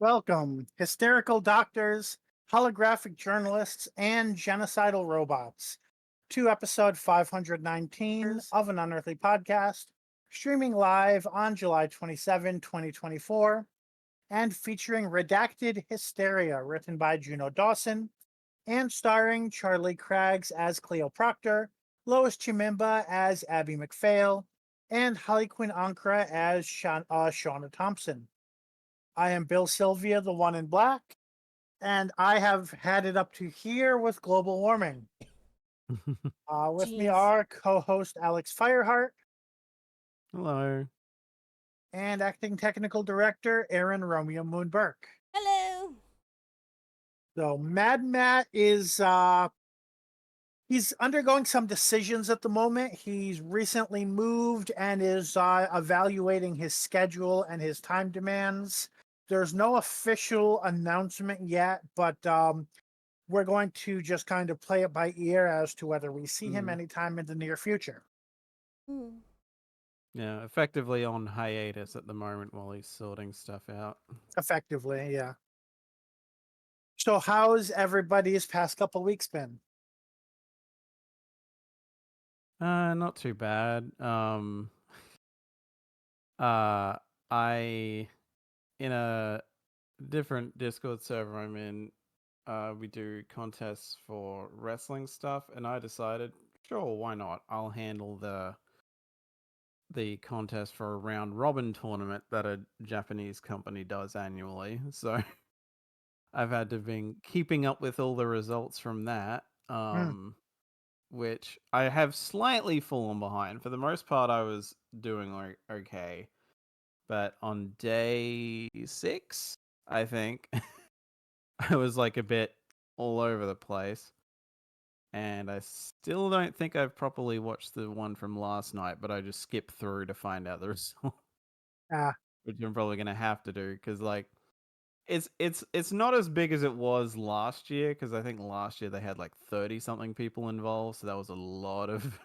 Welcome, hysterical doctors, holographic journalists, and genocidal robots, to episode 519 of an Unearthly podcast, streaming live on July 27, 2024, and featuring Redacted Hysteria, written by Juno Dawson, and starring Charlie Craggs as Cleo Proctor, Lois Chimimba as Abby McPhail, and Holly Quin-Ankrah as Shauna Thompson. I am Bill Sylvia, the one in black, and I have had it up to here with global warming. With me Jeez. are co-host Alex Fireheart Hello. and acting technical director Aaron Romeo Moon Burke. Hello. So Mad Matt is he's undergoing some decisions at the moment. He's recently moved and is evaluating his schedule and his time demands. There's no official announcement yet, but we're going to just kind of play it by ear as to whether we see him anytime in the near future. Yeah, effectively on hiatus at the moment while he's sorting stuff out. Effectively, yeah. So how's everybody's past couple weeks been? Not too bad. I in a different Discord server I'm in, we do contests for wrestling stuff, and I decided, sure, why not? I'll handle the contest for a round robin tournament that a Japanese company does annually. So I've had to been keeping up with all the results from that. Which I have slightly fallen behind. For the most part, I was doing okay. But on day 6, I think, I was like a bit all over the place. And I still don't think I've properly watched the one from last night, but I just skipped through to find out the result. Which I'm probably going to have to do, because like, it's not as big as it was last year, because I think last year they had like 30 something people involved, so that was a lot of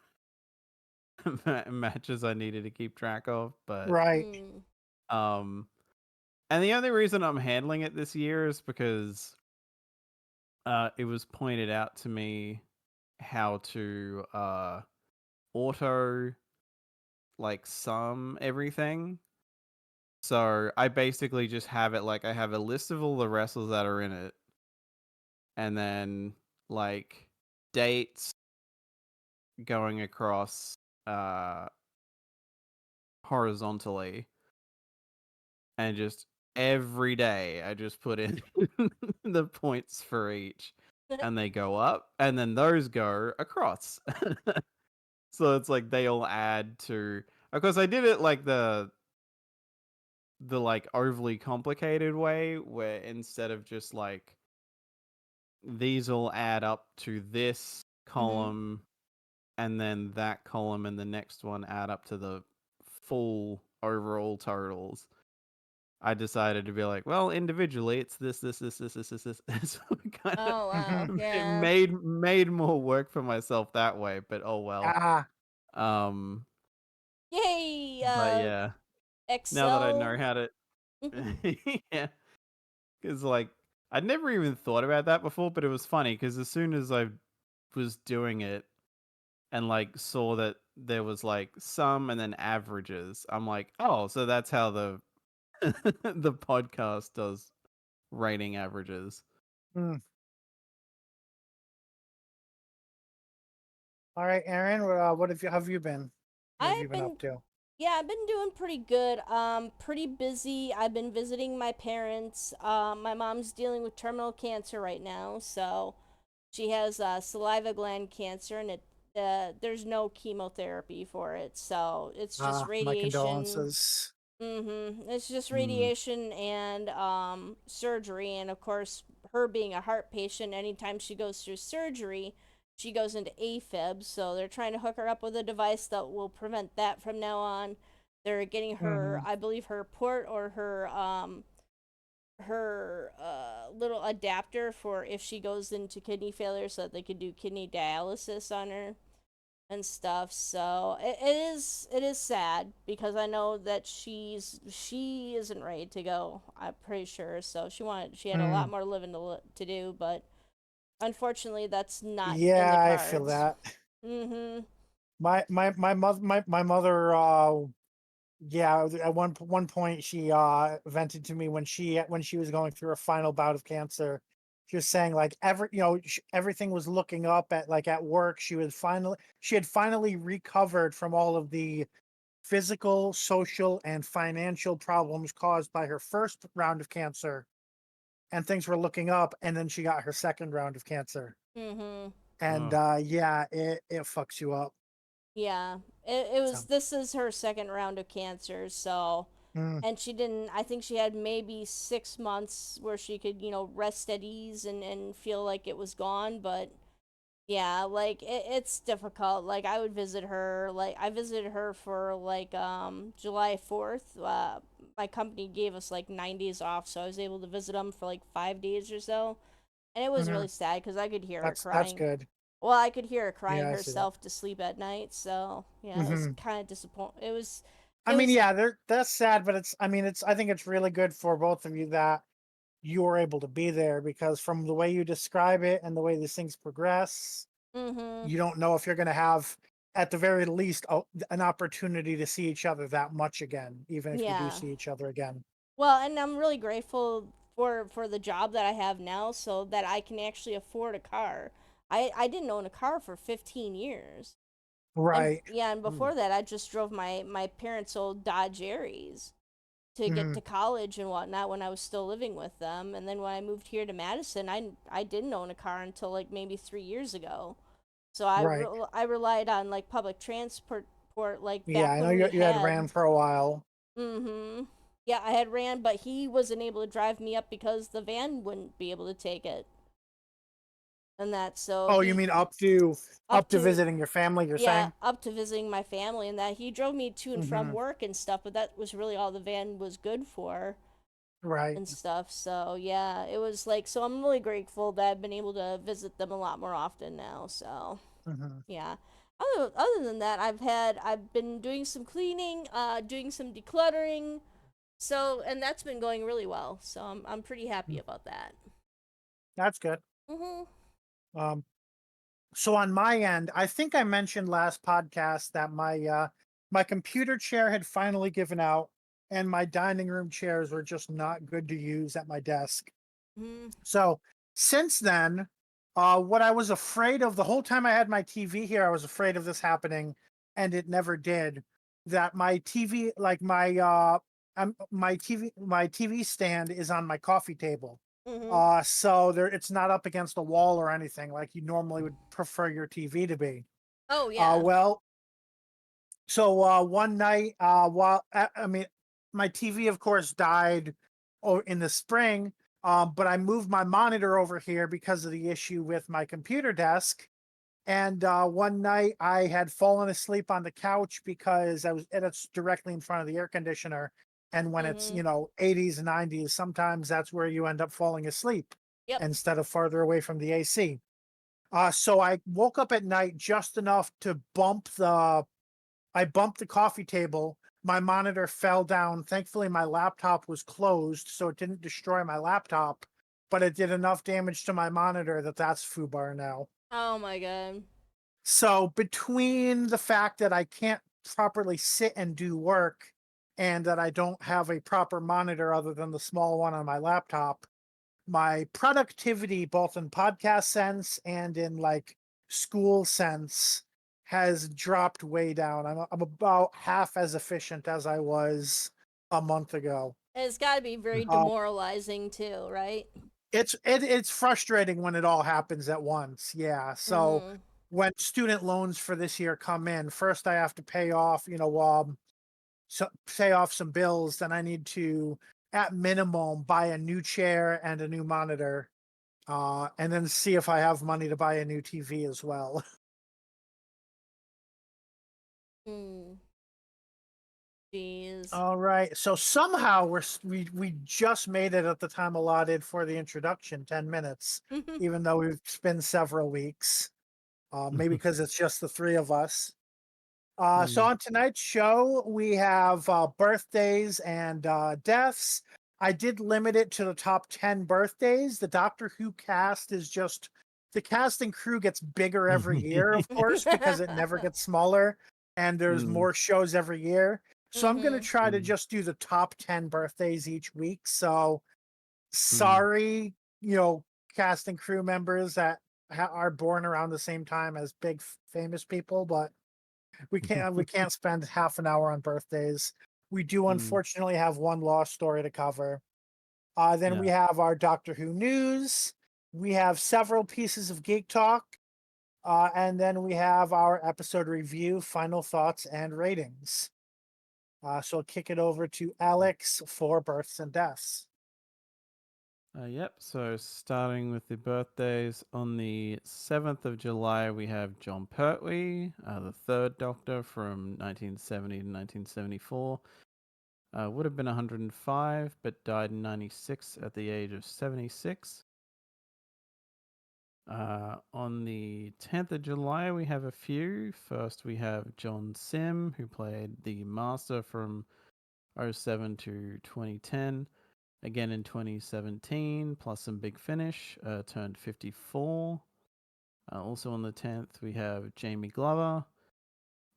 matches I needed to keep track of. But Right. and the only reason I'm handling it this year is because it was pointed out to me how to auto like sum everything. So I basically just have it like I have a list of all the wrestlers that are in it, and then like dates going across horizontally, and just every day I just put in the points for each, and they go up, and then those go across. So it's like they all add to. Of course, I did it like the like overly complicated way, where instead of just like these all add up to this column, and then that column and the next one add up to the full overall totals, I decided to be like, well, individually it's this. So it kind of Oh wow. Mhm. it Yeah. made more work for myself that way, but oh well. Um, Yay. but yeah, now that I know Excel. how to, yeah, because like I'd never even thought about that before, but it was funny because as soon as I was doing it and like saw that there was like sum and then averages, I'm like, oh, so that's how the the podcast does rating averages. Mm. All right, Aaron, what have you been? What have you I've been been up to? yeah, I've been doing pretty good. Pretty busy. I've been visiting my parents. My mom's dealing with terminal cancer right now, so she has saliva gland cancer, and there's no chemotherapy for it, so it's just My radiation. condolences. It's just Mm. radiation and surgery, and of course, her being a heart patient, anytime she goes through surgery, she goes into AFib. So they're trying to hook her up with a device that will prevent that from now on. They're getting her, Mm-hmm. I believe, her port or her little adapter for if she goes into kidney failure, so that they could do kidney dialysis on her. and stuff. So it is sad because I know that she isn't ready to go. I'm pretty sure. So she had a lot Mm. more living to do, but unfortunately that's not in the Yeah, I feel cards. that. Mhm. My mother yeah, at one point she vented to me when she was going through a final bout of cancer. She was saying like everything was looking up at like at work. She had finally recovered from all of the physical, social, and financial problems caused by her first round of cancer, and things were looking up, and then she got her second round of cancer. Mhm. And Oh, yeah, it fucks you up. Yeah. It So was this is her second round of cancer, so mm, and she didn't I think she had maybe 6 months where she could, rest at ease and feel like it was gone, but yeah, like it's difficult. Like I would visit her. Like I visited her for like July 4th. My company gave us like 9 days off, so I was able to visit them for like 5 days or so, and it was mhm. really sad because I could hear her That's crying. good. Well, I could hear her crying Yeah, I see that. herself to sleep at night. So yeah, it was Hmm. kind of disappointing. It was, I it mean, was. yeah, that's sad, but I think it's really good for both of you that you were able to be there, because from the way you describe it and the way these things progress, Mhm. you don't know if you're going to have, at the very least, an opportunity to see each other that much again, even if you do Yeah. see each other again. Well, and I'm really grateful for the job that I have now, so that I can actually afford a car. I didn't own a car for 15 years. And Right. yeah, and ooh. before that I just drove my parents' old Dodge Aries to get Hmm. to college and whatnot when I was still living with them. And then when I moved here to Madison, I didn't own a car until like maybe 3 years ago. So Right. I relied on like public transport like Yeah, back I know when we you had had. ran for a while. Mm-hmm. Yeah, I had ran, but he wasn't able to drive me up because the van wouldn't be able to take it. And that, so Oh, you he mean up up to to visiting your family, you're yeah, saying? up to visiting my family, and that he drove me to and from Hmm. work and stuff, but that was really all the van was good for Right. and stuff. So yeah, it was like, so I'm really grateful that I've been able to visit them a lot more often now. So Hmm. yeah. Other than that, I've been doing some cleaning, doing some decluttering. So, and that's been going really well. So I'm pretty happy about that. That's good. Mhm. Um, so on my end, I think I mentioned last podcast that my computer chair had finally given out, and my dining room chairs were just not good to use at my desk. Mhm. So since then, what I was afraid of the whole time I had my TV here, I was afraid of this happening, and it never did. That my TV, like my TV stand is on my coffee table. Mhm. So there, it's not up against a wall or anything like you normally would prefer your TV to be. Oh yeah. Well, so one night, while I mean, my TV, of course, died in the spring. But I moved my monitor over here because of the issue with my computer desk. And one night I had fallen asleep on the couch because and it's directly in front of the air conditioner. And when it's, Mhm. 80s and 90s, sometimes that's where you end up falling asleep Yep. instead of farther away from the AC. So I woke up at night just enough to I bumped the coffee table. My monitor fell down. Thankfully, my laptop was closed, so it didn't destroy my laptop, but it did enough damage to my monitor that's FUBAR now. Oh my god. So between the fact that I can't properly sit and do work, and that I don't have a proper monitor other than the small one on my laptop, my productivity, both in podcast sense and in like school sense, has dropped way down. I'm about half as efficient as I was a month ago. And it's got to be very Uh, demoralizing too, right? it's frustrating when it all happens at once. Yeah. So Mhm. when student loans for this year come in, first I have to pay off, pay off some bills. Then I need to, at minimum, buy a new chair and a new monitor, and then see if I have money to buy a new TV as well. Mm. Jeez. All right. So somehow we just made it at the time allotted for the introduction, 10 minutes, even though we've been several weeks. maybe because it's just the three of us. So Mm. on tonight's show, we have birthdays and deaths. I did limit it to the top 10 birthdays. The Doctor Who cast is just, the cast and crew gets bigger every year, of course, because it never gets smaller and there's Mm. more shows every year. So I'm going to try to Mm. just do the top 10 birthdays each week. So Mm. sorry, cast and crew members that are born around the same time as big famous people, but we can't spend half an hour on birthdays. We do Mm. unfortunately have one lost story to cover. Then we Yeah. have our Doctor Who news. We have several pieces of geek talk. And then we have our episode review, final thoughts, and ratings. So I'll kick it over to Alex for births and deaths. Yep. So starting with the birthdays, on the 7th of July, we have John Pertwee, the third Doctor from 1970 to 1974. Would have been 105, but died in 96 at the age of 76. On the 10th of July, we have a few. First, we have John Sim, who played the Master from 07 to 2010. Again in 2017, plus some Big Finish, turned 54. Also on the 10th, we have Jamie Glover,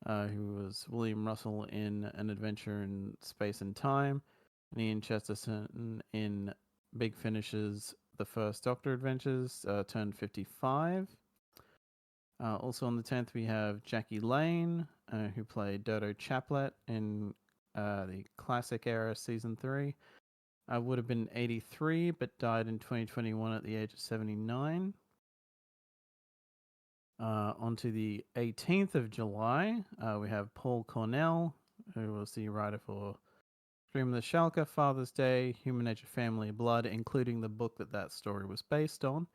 who was William Russell in An Adventure in Space and Time, and Ian Chesterton in Big Finish's The First Doctor Adventures, turned 55. Also on the 10th, we have Jackie Lane, who played Dodo Chaplet in the classic era season 3. Would have been 83, but died in 2021 at the age of 79. On to the 18th of July, we have Paul Cornell, who was the writer for Dream of the Shalka, Father's Day, Human Nature, Family, Blood, including the book that story was based on,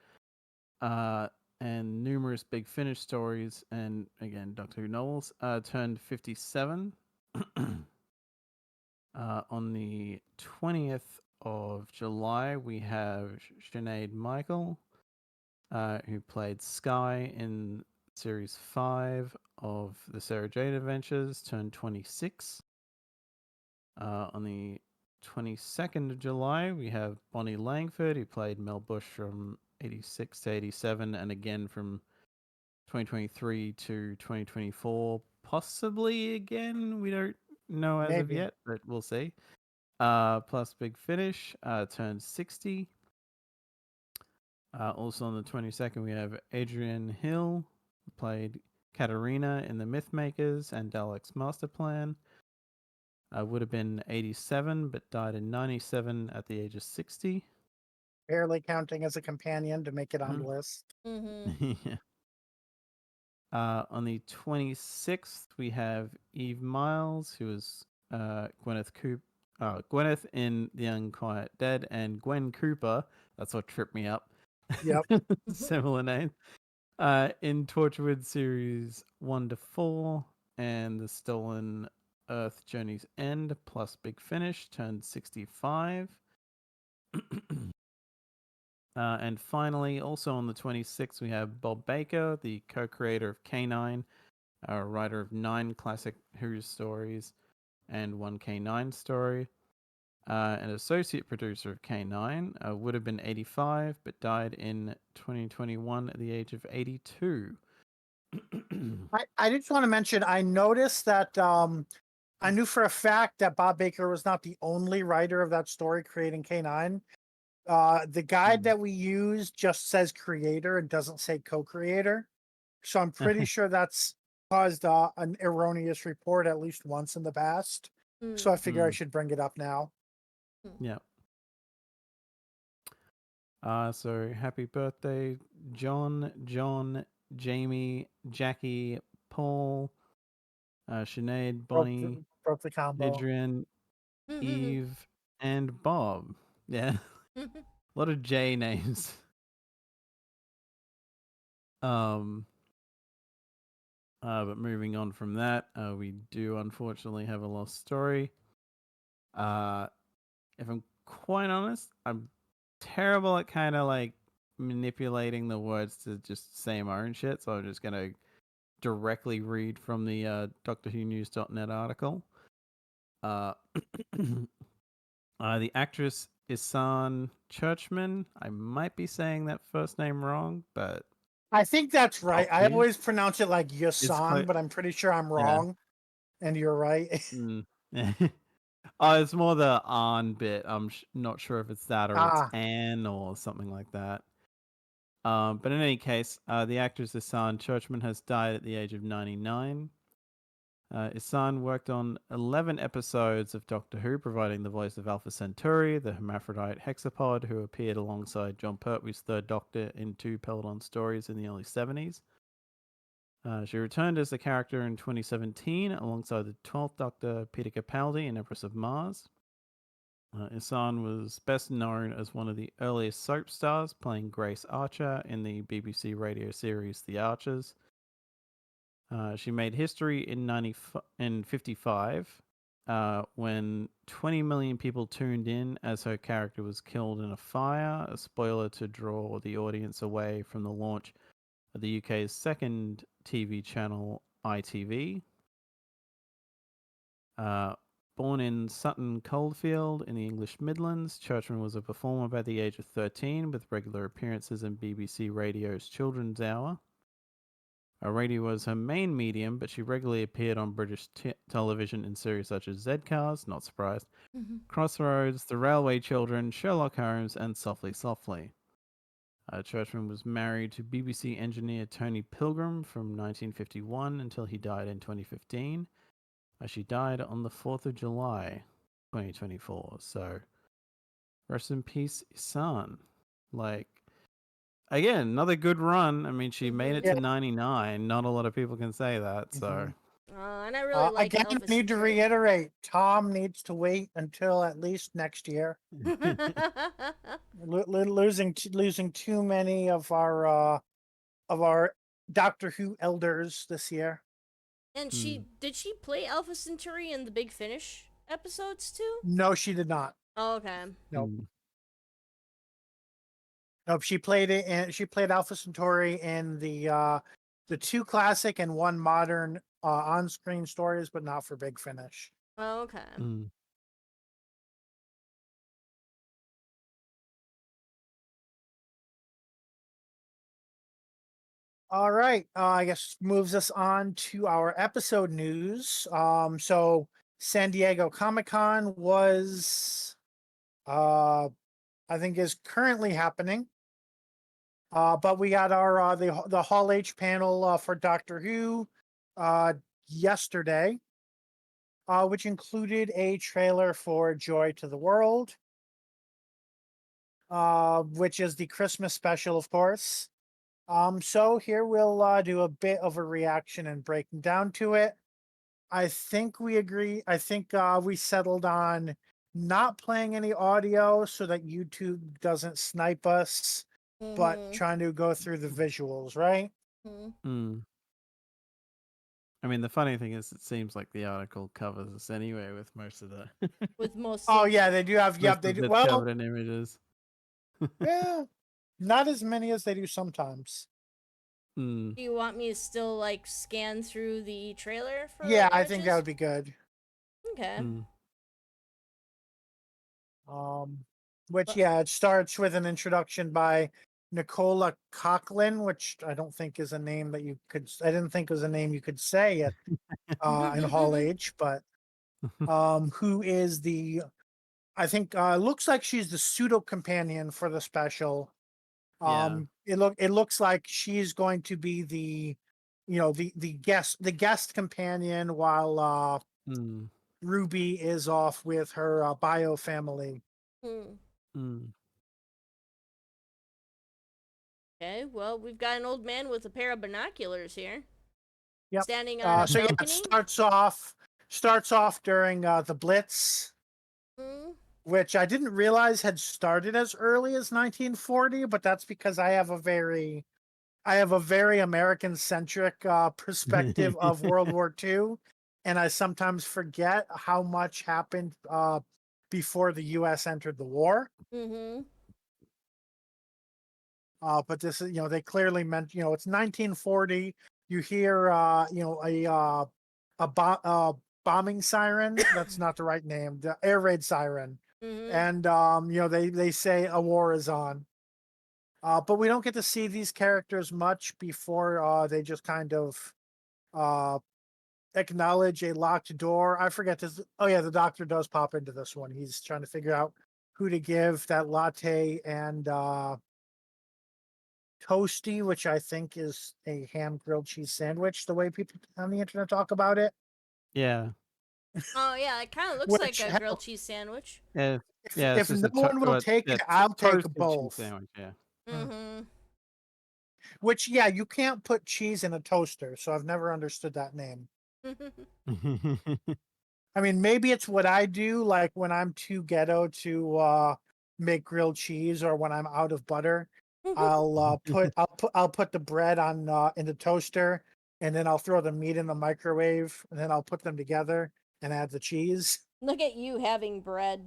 and numerous Big Finish stories, and again, Doctor Who novels, turned 57. On the 20th of July, we have Sinead Michael, who played Sky in Series 5 of the Sarah Jane Adventures, turned 26. On the 22nd of July, we have Bonnie Langford, who played Mel Bush from 86 to 87, and again from 2023 to 2024, possibly again. We don't know as of Maybe. yet, but we'll see. Plus Big Finish, turned 60. Also on the 22nd, we have Adrienne Hill, who played Katarina in The Mythmakers and Dalek's Master Plan. Would have been 87, but died in 97 at the age of 60. Barely counting as a companion to make it on the list. Yeah. On the 26th, we have Eve Miles, who is Gwyneth in The Unquiet Dead, and Gwen Cooper. That's what tripped me up. Yep. Similar name. In Torchwood series 1 to 4, and The Stolen Earth Journey's End, plus Big Finish, turned 65. And finally, also on the 26th, we have Bob Baker, the co-creator of K9, writer of 9 classic Who stories and 1 K9 story, and associate producer of K9, would have been 85, but died in 2021 at the age of 82. I just want to mention, I noticed that I knew for a fact that Bob Baker was not the only writer of that story creating K9. The guide that we use just says creator and doesn't say co-creator. So I'm pretty sure that's caused an erroneous report at least once in the past. So I figure I should bring it up now. Yeah. So happy birthday, John, Jamie, Jackie, Paul, Sinead, Bonnie, Broke the combo. Adrian, Eve, and Bob. Yeah. A lot of J names. But moving on from that, we do unfortunately have a lost story. If I'm quite honest, I'm terrible at kind of like manipulating the words to just say my own shit, so I'm just gonna directly read from the DoctorWhoNews.net article. The actress Isan Churchman. I might be saying that first name wrong, but I think that's right. I please. always pronounce it like It's Yasan, but I'm pretty sure I'm wrong. And you're right. Oh, it's more the "an" bit. I'm not sure if it's that or it's Ah, "an" or something like that. But in any case, the actress Isan Churchman has died at the age of 99. Isan worked on 11 episodes of Doctor Who, providing the voice of Alpha Centauri, the hermaphrodite hexapod who appeared alongside John Pertwee's Third Doctor in 2 Peloton stories in the early 70s. She returned as the character in 2017 alongside the 12th Doctor Peter Capaldi in Empress of Mars. Isan was best known as one of the earliest soap stars, playing Grace Archer in the BBC radio series The Archers. She made history in 55 when 20 million people tuned in as her character was killed in a fire, a spoiler to draw the audience away from the launch of the UK's second TV channel, ITV. Born in Sutton Coldfield in the English Midlands, Churchman was a performer by the age of 13 with regular appearances in BBC Radio's Children's Hour. Radio was her main medium, but she regularly appeared on British television in series such as Z-Cars, not surprised, Crossroads, The Railway Children, Sherlock Holmes, and Softly Softly. Churchman was married to BBC engineer Tony Pilgrim from 1951 until he died in 2015. She died on the 4th of July, 2024. So, rest in peace, Isan. Like, again, another good run. I mean, she made it to 99. Not a lot of people can say that. So, and I really like again, Elvis I need to Centauri. reiterate, Tom needs to wait until at least next year. Losing too many of our Doctor Who elders this year. And did she play Alpha Centauri in the Big Finish episodes too? No, she did not. Oh, okay. Nope. Nope. She played it, and she played Alpha Centauri in the 2 classic and 1 modern on-screen stories, but not for Big Finish. Oh, okay. All right. I guess moves us on to our episode news. So San Diego Comic-Con was, I think, is currently happening. But we got our the Hall H panel for Doctor Who yesterday, which included a trailer for Joy to the World, which is the Christmas special, of course. So here we'll do a bit of a reaction and breaking down to it. I think we agree. I think we settled on not playing any audio so that YouTube doesn't snipe us, but trying to go through the visuals, right? I mean, the funny thing is, it seems like the article covers us anyway with most of the. With most. Oh yeah, they do have. Yep, they do. Well, covered in images. Yeah, not as many as they do sometimes. Do you want me to still like scan through the trailer for? Yeah, I think that would be good. Okay. Which it starts with an introduction by Nicola Coughlan, which I don't think is a name that you could. I didn't think was a name you could say at in Hall H, but who is the? I think looks like she's the pseudo companion for the special. It looks like she's going to be the, the guest companion while Ruby is off with her bio family. Okay, well, we've got an old man with a pair of binoculars here. Yep. Standing on a balcony. It starts off during the Blitz, which I didn't realize had started as early as 1940, but that's because I have a very American centric perspective of World War II, and I sometimes forget how much happened before the U.S. entered the war. But this is, they clearly meant, it's 1940. You hear, bombing siren. That's not the right name. The air raid siren. Mm-hmm. And, they say a war is on. But we don't get to see these characters much before they just kind of acknowledge a locked door. I forget this. Oh yeah, the doctor does pop into this one. He's trying to figure out who to give that latte and toasty, which I think is a ham grilled cheese sandwich, the way people on the internet talk about it. Yeah. Oh yeah, it kind of looks like Which a grilled cheese sandwich. Yeah. if Yeah. It's if just no a one will take it, I'll take toasted cheese both. sandwich. Yeah. Mm-hmm. Which, yeah, you can't put cheese in a toaster, so I've never understood that name. I mean, maybe it's what I do, like when I'm too ghetto to make grilled cheese, or when I'm out of butter, I'll put the bread on in the toaster, and then I'll throw the meat in the microwave, and then I'll put them together and add the cheese. Look at you having bread.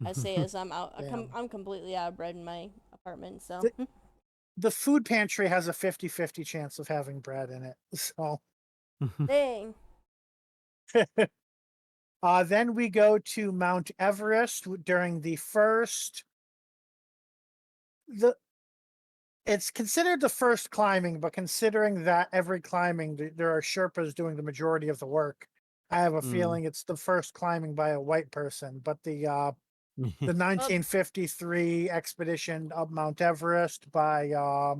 I say as I'm out. Damn. I'm completely out of bread in my apartment. So. The, the food pantry has a 50-50 chance of having bread in it. So Dang. then we go to Mount Everest during the first the it's considered the first climbing, but considering that every climbing there are Sherpas doing the majority of the work, I have a feeling it's the first climbing by a white person. But the 1953 expedition of Mount Everest by I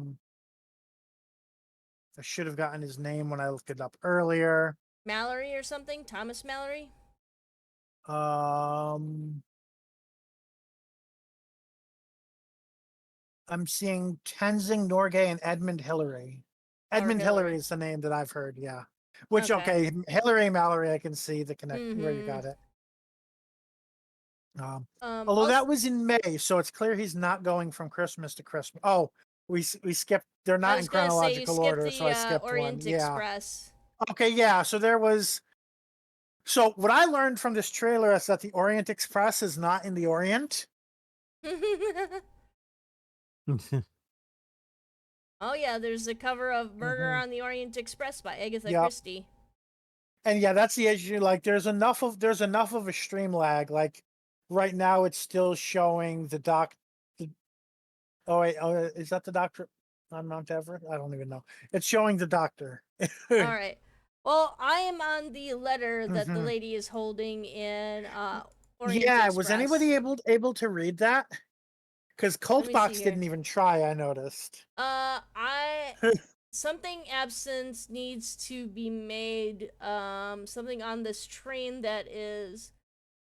should have gotten his name when I looked it up earlier. Mallory or something? Thomas Mallory? Um I'm seeing Tenzing Norgay and Edmund Hillary. Or Edmund Hillary Hillary? is the name that I've heard, yeah. Which, Okay. okay, Hillary Mallory, I can see the connect where you Mm-hmm. got it. Um, Um. although Also, that was in May, so it's clear he's not going from Christmas to Christmas. Oh, we skipped. They're I not in was gonna say you chronological skipped order, so the I skipped one. Orient Yeah. Express. Okay, yeah. So there was. So what I learned from this trailer is that the Orient Express is not in the Orient. Oh yeah, there's a cover of Murder on the Orient Express by Agatha Yep. Christie. And yeah, that's the issue. Like, there's enough of a stream lag. Like, right now, it's still showing the doc. The, oh wait, is that the doctor on Mount Everest? I don't even know. It's showing the doctor. All right. Well, I am on the letter that the Mhm. lady is holding in Orient Yeah, was anybody Express. able to read that? Because Let me see Cultbox here. didn't even try. I noticed. I something absence needs to be made. Something on this train that is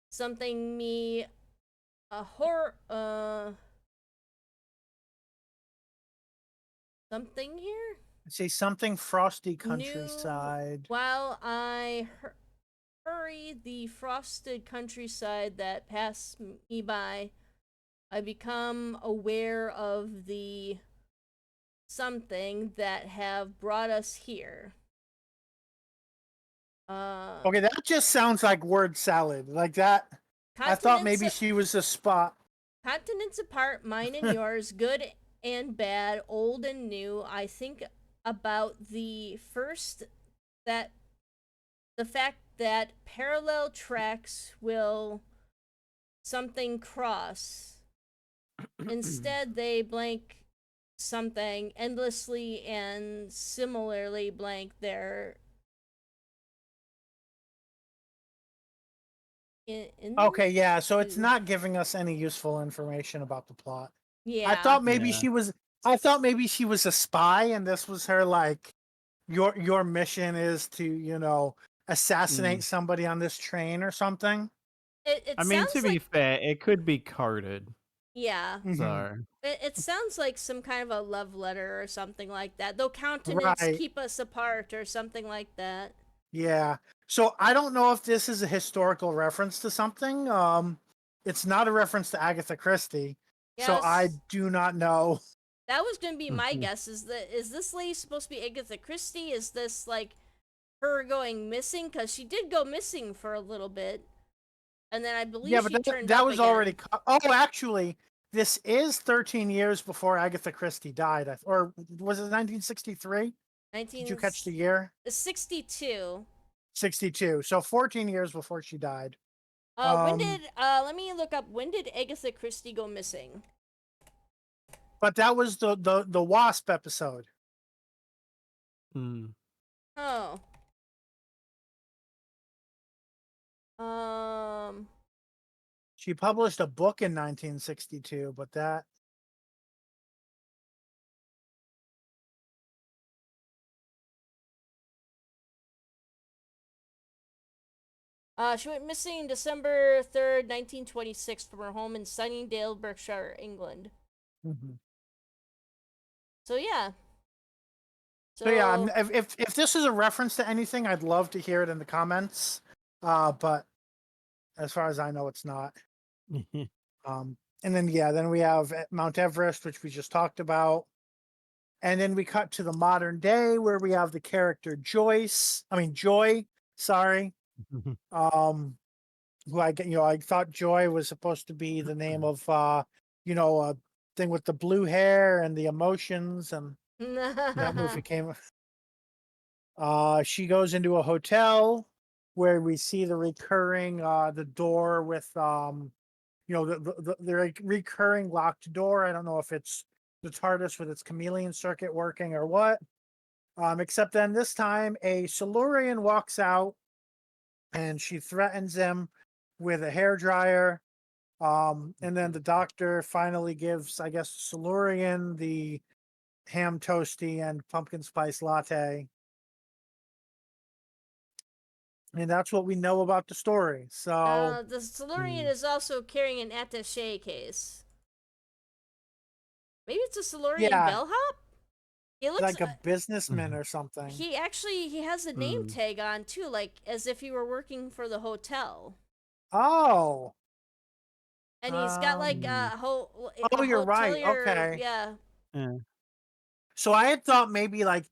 something me a horror. Something here. Say something frosty New. countryside. While I hurry the frosted countryside that passed me by, I become aware of the something that have brought us here. Okay, that just sounds like word salad. Like that. I thought Continents maybe she was a spot. continents apart, mine and yours, good and bad, old and new. I think about that the fact that parallel tracks will something cross. Instead, they blank something endlessly and similarly blank their Okay, yeah, so it's into. not giving us any useful information about the plot. I Yeah. thought maybe Yeah. she was I thought maybe she was a spy and this was her like your mission is to, assassinate somebody on this train or something. It I mean, to sounds be like, fair, it could be coded. yeah. Mhm. So It sounds like some kind of a love letter or something like that. Though continents Right. keep us apart or something like that. Yeah. So I don't know if this is a historical reference to something. It's not a reference to Agatha Christie. So I Yes. do not know. That was gonna be my guess. Is this lady supposed to be Agatha Christie? Is this like her going missing? Because she did go missing for a little bit, and then I Yeah, believe but she turned that up was already again. oh, actually, This is 13 years before Agatha Christie died, or was it 1963? Did you catch the year? 62. 62. So 14 years before she died. When did let me look up, when did Agatha Christie go missing? But that was the Wasp episode. Hmm. Oh. She published a book in 1962, but that She went missing December 3rd, 1926 from her home in Sunningdale, Berkshire, England. Mhm. So yeah. So yeah, if this is a reference to anything, I'd love to hear it in the comments. But as far as I know, it's not. And then we have Mount Everest, which we just talked about. And then we cut to the modern day where we have the character Joy, sorry. Who I thought Joy was supposed to be the name of a thing with the blue hair and the emotions, and that movie came. She goes into a hotel where we see the recurring the door with the recurring locked door. I don't know if it's the TARDIS with its chameleon circuit working or what. Except then this time a Silurian walks out and she threatens him with a hairdryer. And then the doctor finally gives, I guess, Silurian the ham toasty and pumpkin spice latte. And that's what we know about the story. So the Silurian is also carrying an attaché case. Maybe it's a Silurian yeah, bellhop? He looks like a businessman or something. he has a name tag on too, like as if he were working for the hotel. Oh. And he's got like a you're right. hotelier, Okay. yeah. So I had thought maybe like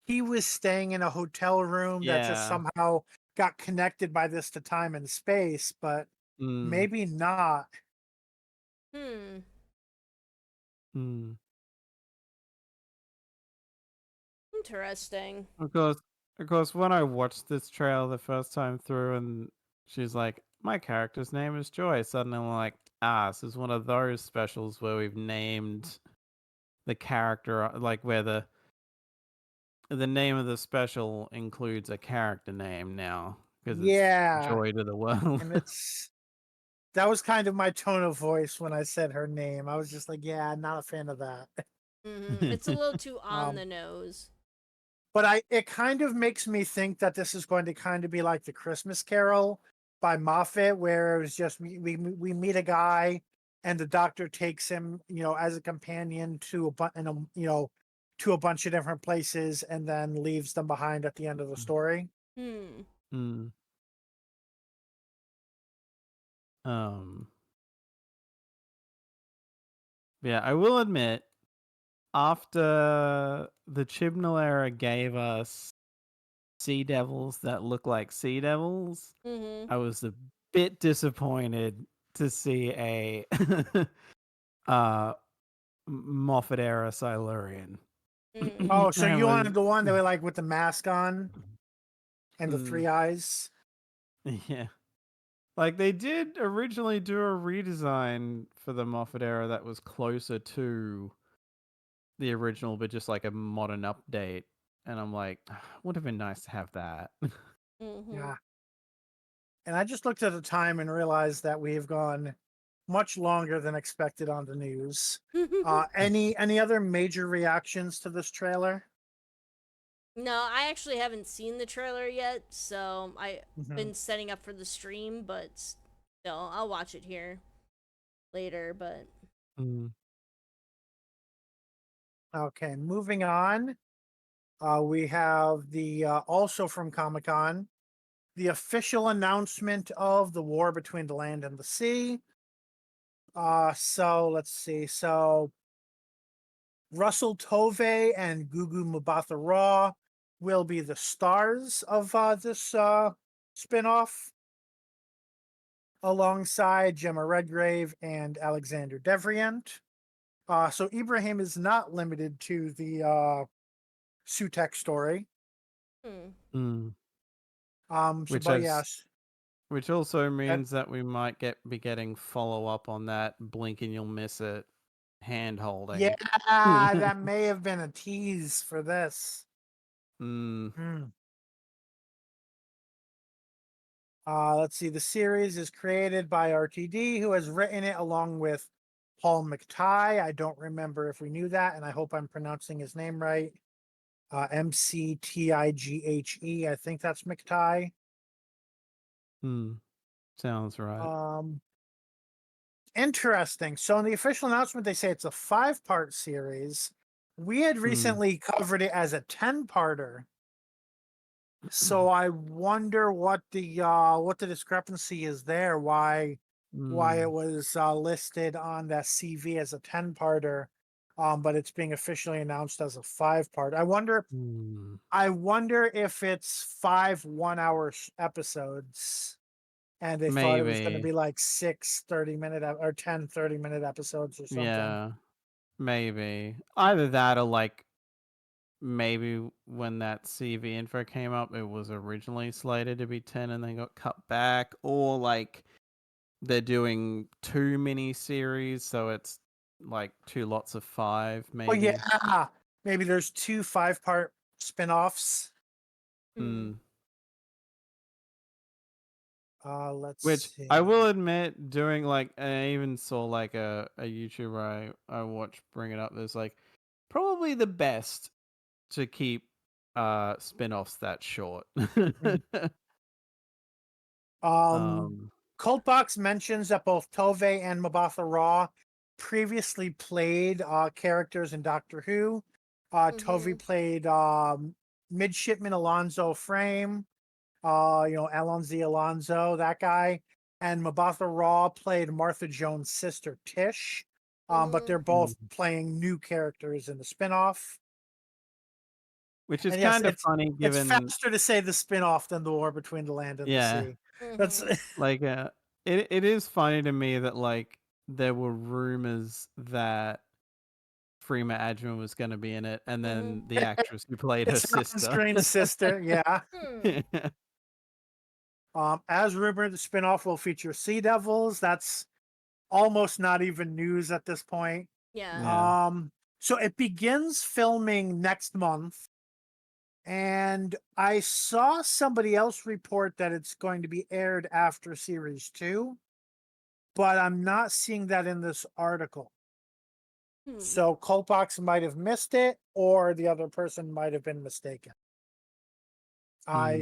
he was staying in a hotel room that just somehow got connected by this to time and space, but maybe not. Interesting. Of course, when I watched this trailer the first time through, and she's like, "My character's name is Joy," suddenly I'm like, this is one of those specials where we've named the character, like where the name of the special includes a character name now because it's Joy to the world. And that was kind of my tone of voice when I said her name. I was just like, yeah, not a fan of that. It's a little too on the nose. But it kind of makes me think that this is going to kind of be like the Christmas Carol by Moffat, where it was just we meet a guy and the doctor takes him, as a companion to to a bunch of different places and then leaves them behind at the end of the story. Yeah, I will admit, after the Chibnall era gave us sea devils that look like sea devils, I was a bit disappointed to see a Moffat era Silurian. Oh, so you wanted the one that were like with the mask on and the three eyes? Yeah. Like they did originally do a redesign for the Moffat era that was closer to the original, but just like a modern update. And I'm like, would have been nice to have that. Yeah. And I just looked at the time and realized that we've gone much longer than expected on the news. Any other major reactions to this trailer? No, I actually haven't seen the trailer yet, so I've been setting up for the stream, but still, I'll watch it here later, but... Okay, moving on. We have the also from Comic-Con, the official announcement of the war between the land and the sea. So let's see. So Russell Tovey and Gugu Mbatha-Raw will be the stars of this spinoff. alongside Gemma Redgrave and Alexander Devrient. So Ibrahim is not limited to the Sutek story. Mm. So, Which but has, yes, which also means that we might be getting follow up on that blink and you'll miss it hand holding. yeah, that may have been a tease for this. Mm. Let's see. The series is created by RTD, who has written it along with Paul McTighe. I don't remember if we knew that, and I hope I'm pronouncing his name right. MCTIGHE. I think that's McTighe. Sounds right. Interesting. So in the official announcement, they say it's a 5-part series. We had recently covered it as a 10-parter. So I wonder what the discrepancy is there. Why it was listed on that CV as a 10-parter, but it's being officially announced as a 5-part. I wonder if it's 5 1-hour episodes, and they thought it was going to Maybe. be like 6 30-minute or 10 30-minute episodes or something. Yeah. Maybe. Either that or like maybe when that CV info came up, it was originally slated to be 10 and then got cut back, or like they're doing 2 mini series, so it's like 2 lots of 5, Oh maybe. yeah, maybe there's 2 5-part spin-offs. Let's Which see. I will admit, doing like, I even saw like a YouTuber I watched bring it up. There's like probably the best to keep spin-offs that short. Cultbox mentions that both Tove and Mbatha-Raw previously played characters in Doctor Who. Tove played Midshipman Alonzo Frame, Alonzi Alonzo, that guy, and Mbatha-Raw played Martha Jones' sister Tish. But they're both playing new characters in the spinoff. Which is And yes, kind of funny it's given, faster to say the spinoff than the War Between the Land and the yeah, Sea. That's like it is funny to me that like there were rumors that Freema Agyeman was going to be in it, and then the actress who played her it's her sister. on-screen sister, yeah. Yeah. As rumored, the spinoff will feature Sea Devils. That's almost not even news at this point. Yeah. So it begins filming next month, and I saw somebody else report that it's going to be aired after series 2, but I'm not seeing that in this article. So Cultbox might have missed it, or the other person might have been mistaken. I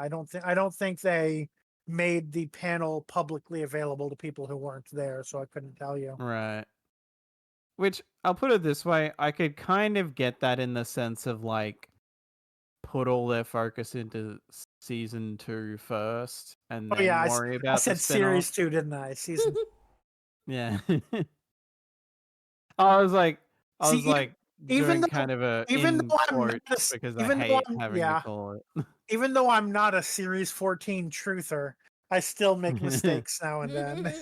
don't think they made the panel publicly available to people who weren't there, so I couldn't tell you. Right. Which, I'll put it this way, I could kind of get that in the sense of like put all their focus into season 2 first and Oh yeah, then worry I about the said spin-off. series 2, didn't I? Season. Yeah. I was like See, even doing though kind of a even in though I'm not quotes because I even though hate having to call even though I'm not a series 14 truther, I still make it. mistakes now and then.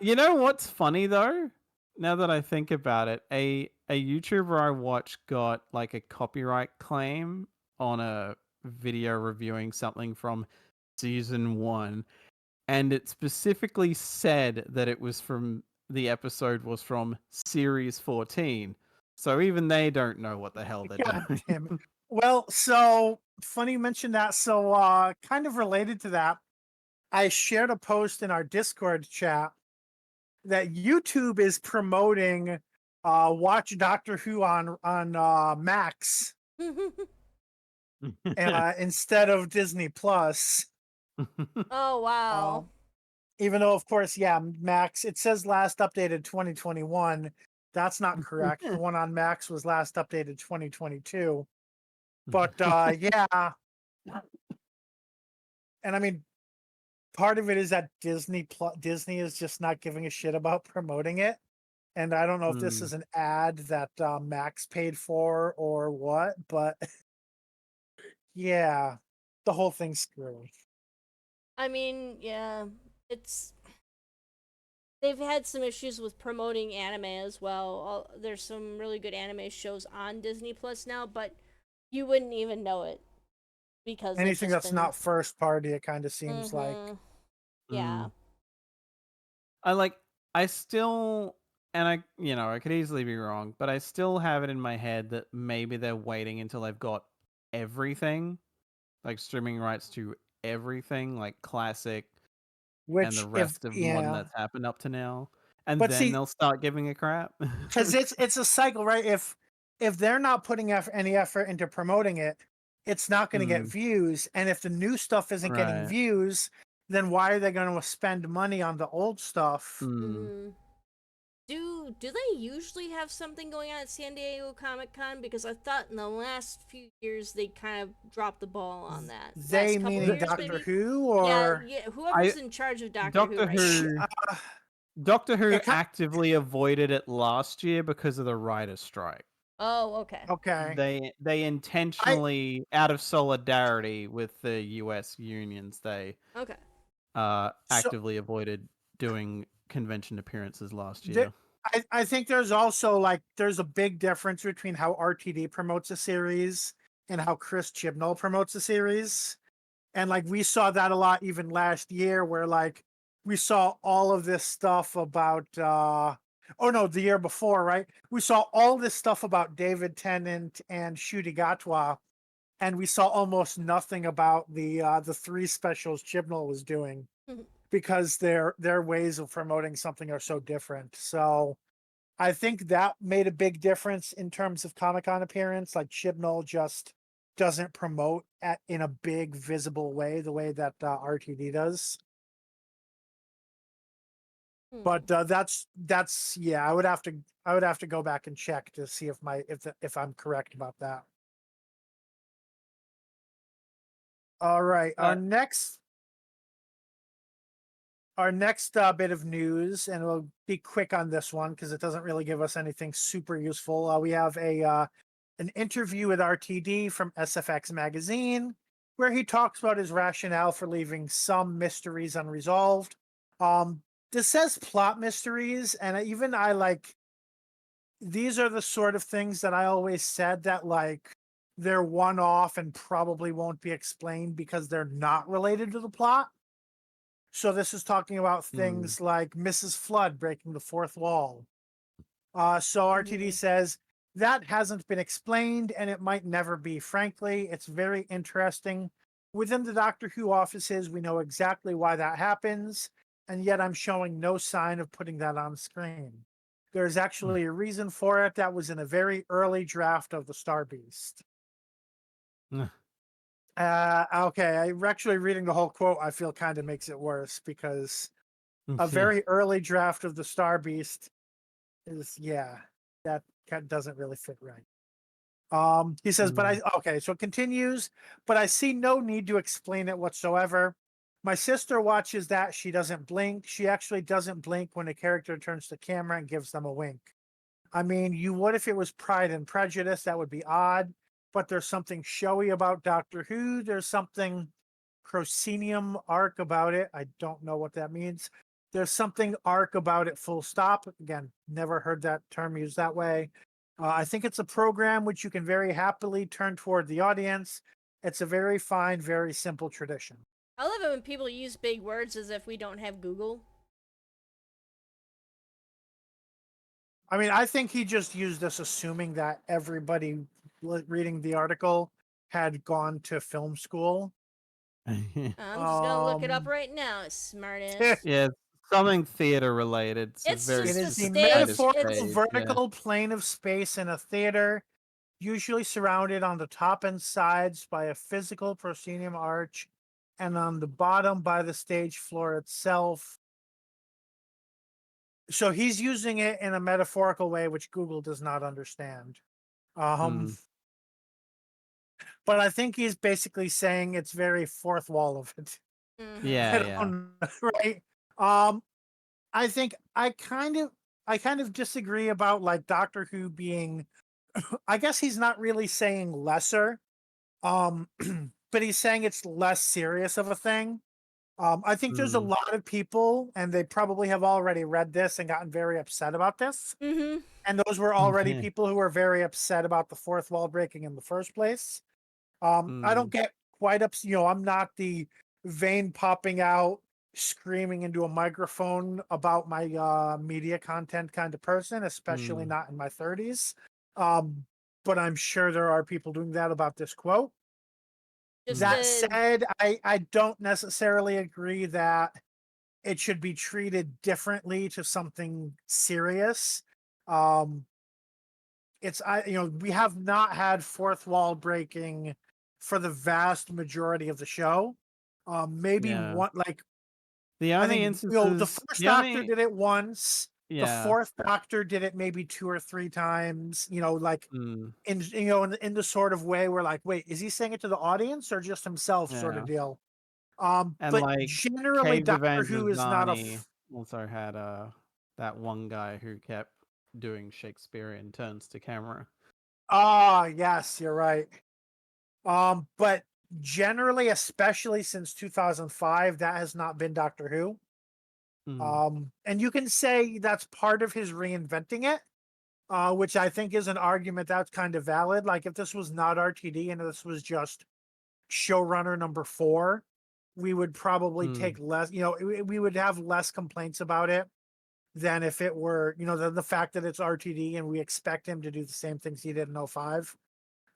You know what's funny though? Now that I think about it, a YouTuber I watch got like a copyright claim on a video reviewing something from season 1, and it specifically said that it was from the episode was from series 14. So even they don't know what the hell they're God doing. damn it. Well, so funny you mentioned that. So kind of related to that, I shared a post in our Discord chat that YouTube is promoting watch Doctor Who on Max instead of Disney Plus. Oh wow. Even though, of course, yeah, Max, it says last updated 2021. That's not correct. The one on Max was last updated 2022. But yeah. And I mean, part of it is that Disney is just not giving a shit about promoting it. And I don't know if this is an ad that Max paid for or what, but yeah, the whole thing's screwy. I mean, yeah. they've had some issues with promoting anime as well. There's some really good anime shows on Disney Plus now, but you wouldn't even know it because they've Anything just that's been. not first party, it kind of seems like. Mm-hmm. Yeah. I I still, and I could easily be wrong, but I still have it in my head that maybe they're waiting until they've got everything, like streaming rights to everything, like classic and the Which, if rest of modern yeah, that's happened up to now, and but then see, they'll start giving a crap. because it's a cycle, right? If they're not putting any effort into promoting it, it's not going to get Mm, views, and if the new stuff isn't getting right. views, then why are they going to spend money on the old stuff? Mm. Mm-hmm. Do they usually have something going on at San Diego Comic Con? Because I thought in the last few years they kind of dropped the ball on that. They Last couple meaning years, Doctor maybe. Who, Yeah, or yeah. I Whoever's in charge of Doctor Who Doctor right now. Who uh, Doctor Who it, actively avoided it last year because of the writer's strike. Oh, okay. okay. They I intentionally, out of solidarity with the US unions, they Okay. so actively avoided doing convention appearances last there, year. I think there's also like there's a big difference between how RTD promotes a series and how Chris Chibnall promotes a series. And like we saw that a lot even last year where like we saw all of this stuff about oh no, the year before, right? We saw all this stuff about David Tennant and Ncuti Gatwa, and we saw almost nothing about the three specials Chibnall was doing because their ways of promoting something are so different. So I think that made a big difference in terms of Comic-Con appearance. Like Chibnall just doesn't promote in a big visible way the way that RTD does. But that's yeah. I would have to go back and check to see if I'm correct about that. All right, Uh, our next bit of news, and we'll be quick on this one because it doesn't really give us anything super useful. We have an interview with RTD from SFX magazine where he talks about his rationale for leaving some mysteries unresolved. This says plot mysteries, and even I like these are the sort of things that I always said that like they're one off and probably won't be explained because they're not related to the plot. So this is talking about mm, things like Mrs. Flood breaking the fourth wall. So RTD Mm-hmm. says that hasn't been explained and it might never be. Frankly, it's very interesting. Within the Doctor Who offices, we know exactly why that happens, and yet I'm showing no sign of putting that on screen. There's actually a reason for it that was in a very early draft of the Star Beast. mm, Okay, actually reading the whole quote, I feel kind of makes it worse because a yeah. very early draft of the Star Beast is, yeah, that doesn't really fit right. He says, Mm, okay, so it continues, but I see no need to explain it whatsoever. My sister watches that. She doesn't blink. She actually doesn't blink when a character turns to camera and gives them a wink. I mean, you would if it was Pride and Prejudice. That would be odd, but there's something showy about Doctor Who. There's something proscenium arc about it. I don't know what that means. There's something arc about it, full stop. Again, never heard that term used that way. I think it's a program which you can very happily turn toward the audience. It's a very fine, very simple tradition. I love it when people use big words as if we don't have Google. I mean, I think he just used this assuming that everybody reading the article had gone to film school. I'm just gonna look it up Um, right now, smartass. yeah, something theater related. It's a It's very it just the is the specified stage. as metaphorical stage. Yeah. vertical plane of space in a theater, usually surrounded on the top and sides by a physical proscenium arch, and on the bottom by the stage floor itself. So he's using it in a metaphorical way, which Google does not understand. Um, Mm, but I think he's basically saying it's very fourth wall of it. Mm-hmm. yeah, I yeah. don't know, right? Um, I think I kind of disagree about like Doctor Who being. I guess he's not really saying lesser, um, but he's saying it's less serious of a thing. I think there's a lot of people, and they probably have already read this and gotten very upset about this. Mm-hmm. And those were already people who were very upset about the fourth wall breaking in the first place. I don't get quite upset. You know, I'm not the vein popping out, screaming into a microphone about my media content kind of person, especially not in my 30s. But I'm sure there are people doing that about this quote. That said, I don't necessarily agree that it should be treated differently to something serious. We have not had fourth wall breaking for the vast majority of the show. Maybe Yeah. one, like, The I only think, the instances, first the Doctor only did it once. The yeah. fourth Doctor did it maybe 2 or 3 times. Like Mm, in the sort of way where, like, wait, is he saying it to the audience or just himself, sort of yeah. deal. And But like generally, Cave Doctor Who is not a. Evangelizani also had that one guy who kept doing Shakespearean turns to camera. Ah, yes, you're right. But generally, especially since 2005, that has not been Doctor Who. Mm, And you can say that's part of his reinventing it, which I think is an argument that's kind of valid. Like, if this was not RTD and this was just showrunner number 4, we would probably take less, we would have less complaints about it than if it were, the fact that it's RTD and we expect him to do the same things he did in '05.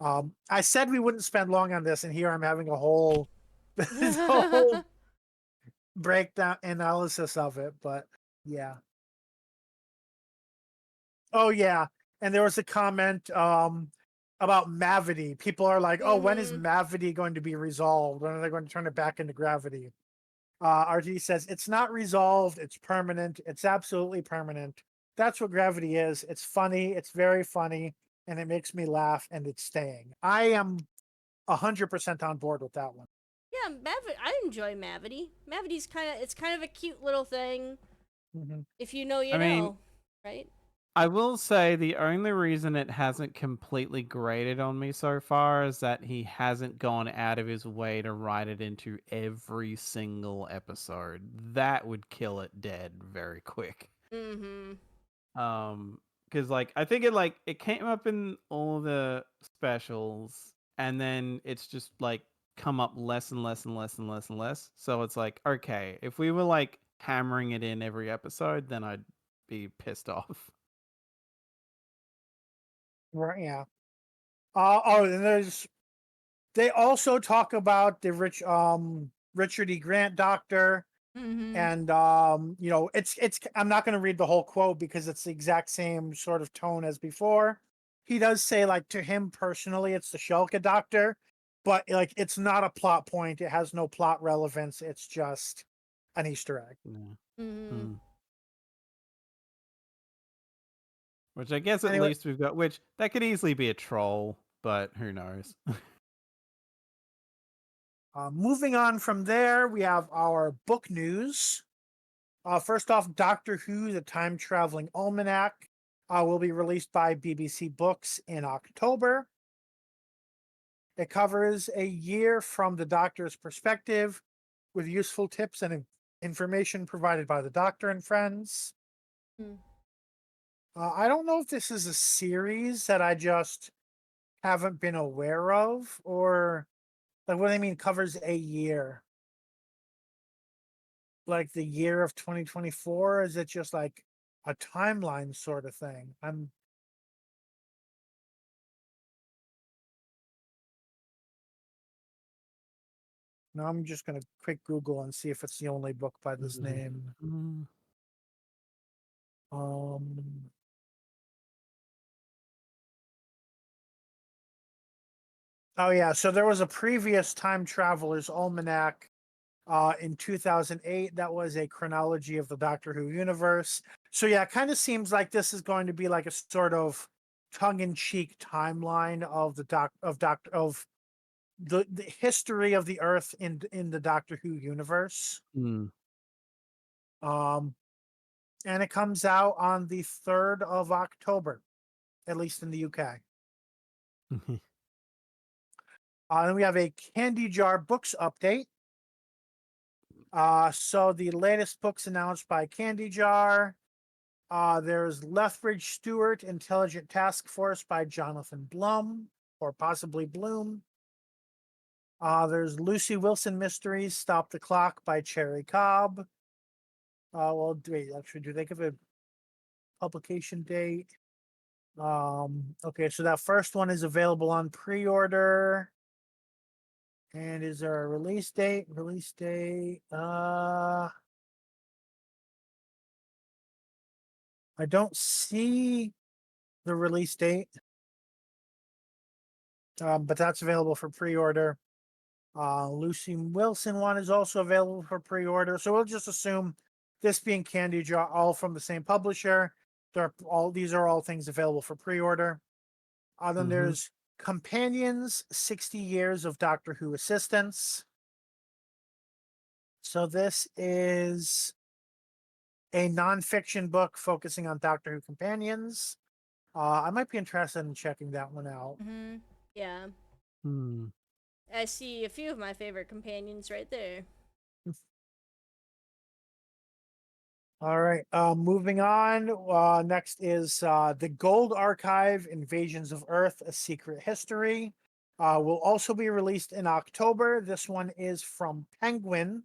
I said we wouldn't spend long on this, and here I'm having a whole, this whole breakdown analysis of it. But yeah. Oh yeah, and there was a comment about Mavity. People are like, "Oh, when is Mavity going to be resolved? When are they going to turn it back into gravity?" RT says it's not resolved. It's permanent. It's absolutely permanent. That's what gravity is. It's funny. It's very funny, and it makes me laugh, and it's staying. I am 100% on board with that one. Yeah, I enjoy Mavity. Mavity's kind of a cute little thing. Mm-hmm. If you know, you I mean, know, right? I will say the only reason it hasn't completely grated on me so far is that he hasn't gone out of his way to write it into every single episode. That would kill it dead very quick. Mm-hmm. Because like I think it came up in all the specials, and then it's just like come up less and less and less and less and less. So it's like, okay, if we were like hammering it in every episode, then I'd be pissed off. Right? Yeah. And they also talk about the Richard E. Grant Doctor. Mm-hmm. And it's I'm not going to read the whole quote because it's the exact same sort of tone as before. He does say, like, to him personally it's the Shelka Doctor, but like it's not a plot point. It has no plot relevance. It's just an Easter egg. Yeah. Mm-hmm. Which I guess at Anyway, least we've got, which that could easily be a troll, but who knows? moving on from there, we have our book news. First off, Doctor Who: The Time Traveling Almanac will be released by BBC Books in October. It covers a year from the Doctor's perspective, with useful tips and information provided by the Doctor and friends. I don't know if this is a series that I just haven't been aware of, or like, what do they mean covers a year? Like the year of 2024? Is it just like a timeline sort of thing? I'm just gonna quick Google and see if it's the only book by this name. Um, oh yeah, so there was a previous Time Traveler's Almanac in 2008. That was a chronology of the Doctor Who universe. So yeah, it kind of seems like this is going to be like a sort of tongue-in-cheek timeline of the history of the Earth in the Doctor Who universe. Um, and it comes out on the 3rd of October, at least in the UK. And we have a Candy Jar Books update. So the latest books announced by Candy Jar. There's Lethbridge Stewart, Intelligent Task Force by Jonathan Blum, or possibly Bloom. There's Lucy Wilson Mysteries, Stop the Clock by Cherry Cobb. Well, wait, actually, do they give a publication date? Okay, so that first one is available on pre-order. And is there a release date? Release date. I don't see the release date. But that's available for pre-order. Lucy Wilson one is also available for pre-order. So we'll just assume this being Candy Jar, all from the same publisher. These are all things available for pre-order. Then there's Companions, 60 Years of Doctor Who Assistance. So this is a nonfiction book focusing on Doctor Who companions. I might be interested in checking that one out. Yeah. Hmm. I see a few of my favorite companions right there. All right. Moving on. Next is The Gold Archive, Invasions of Earth, A Secret History. Will also be released in October. This one is from Penguin.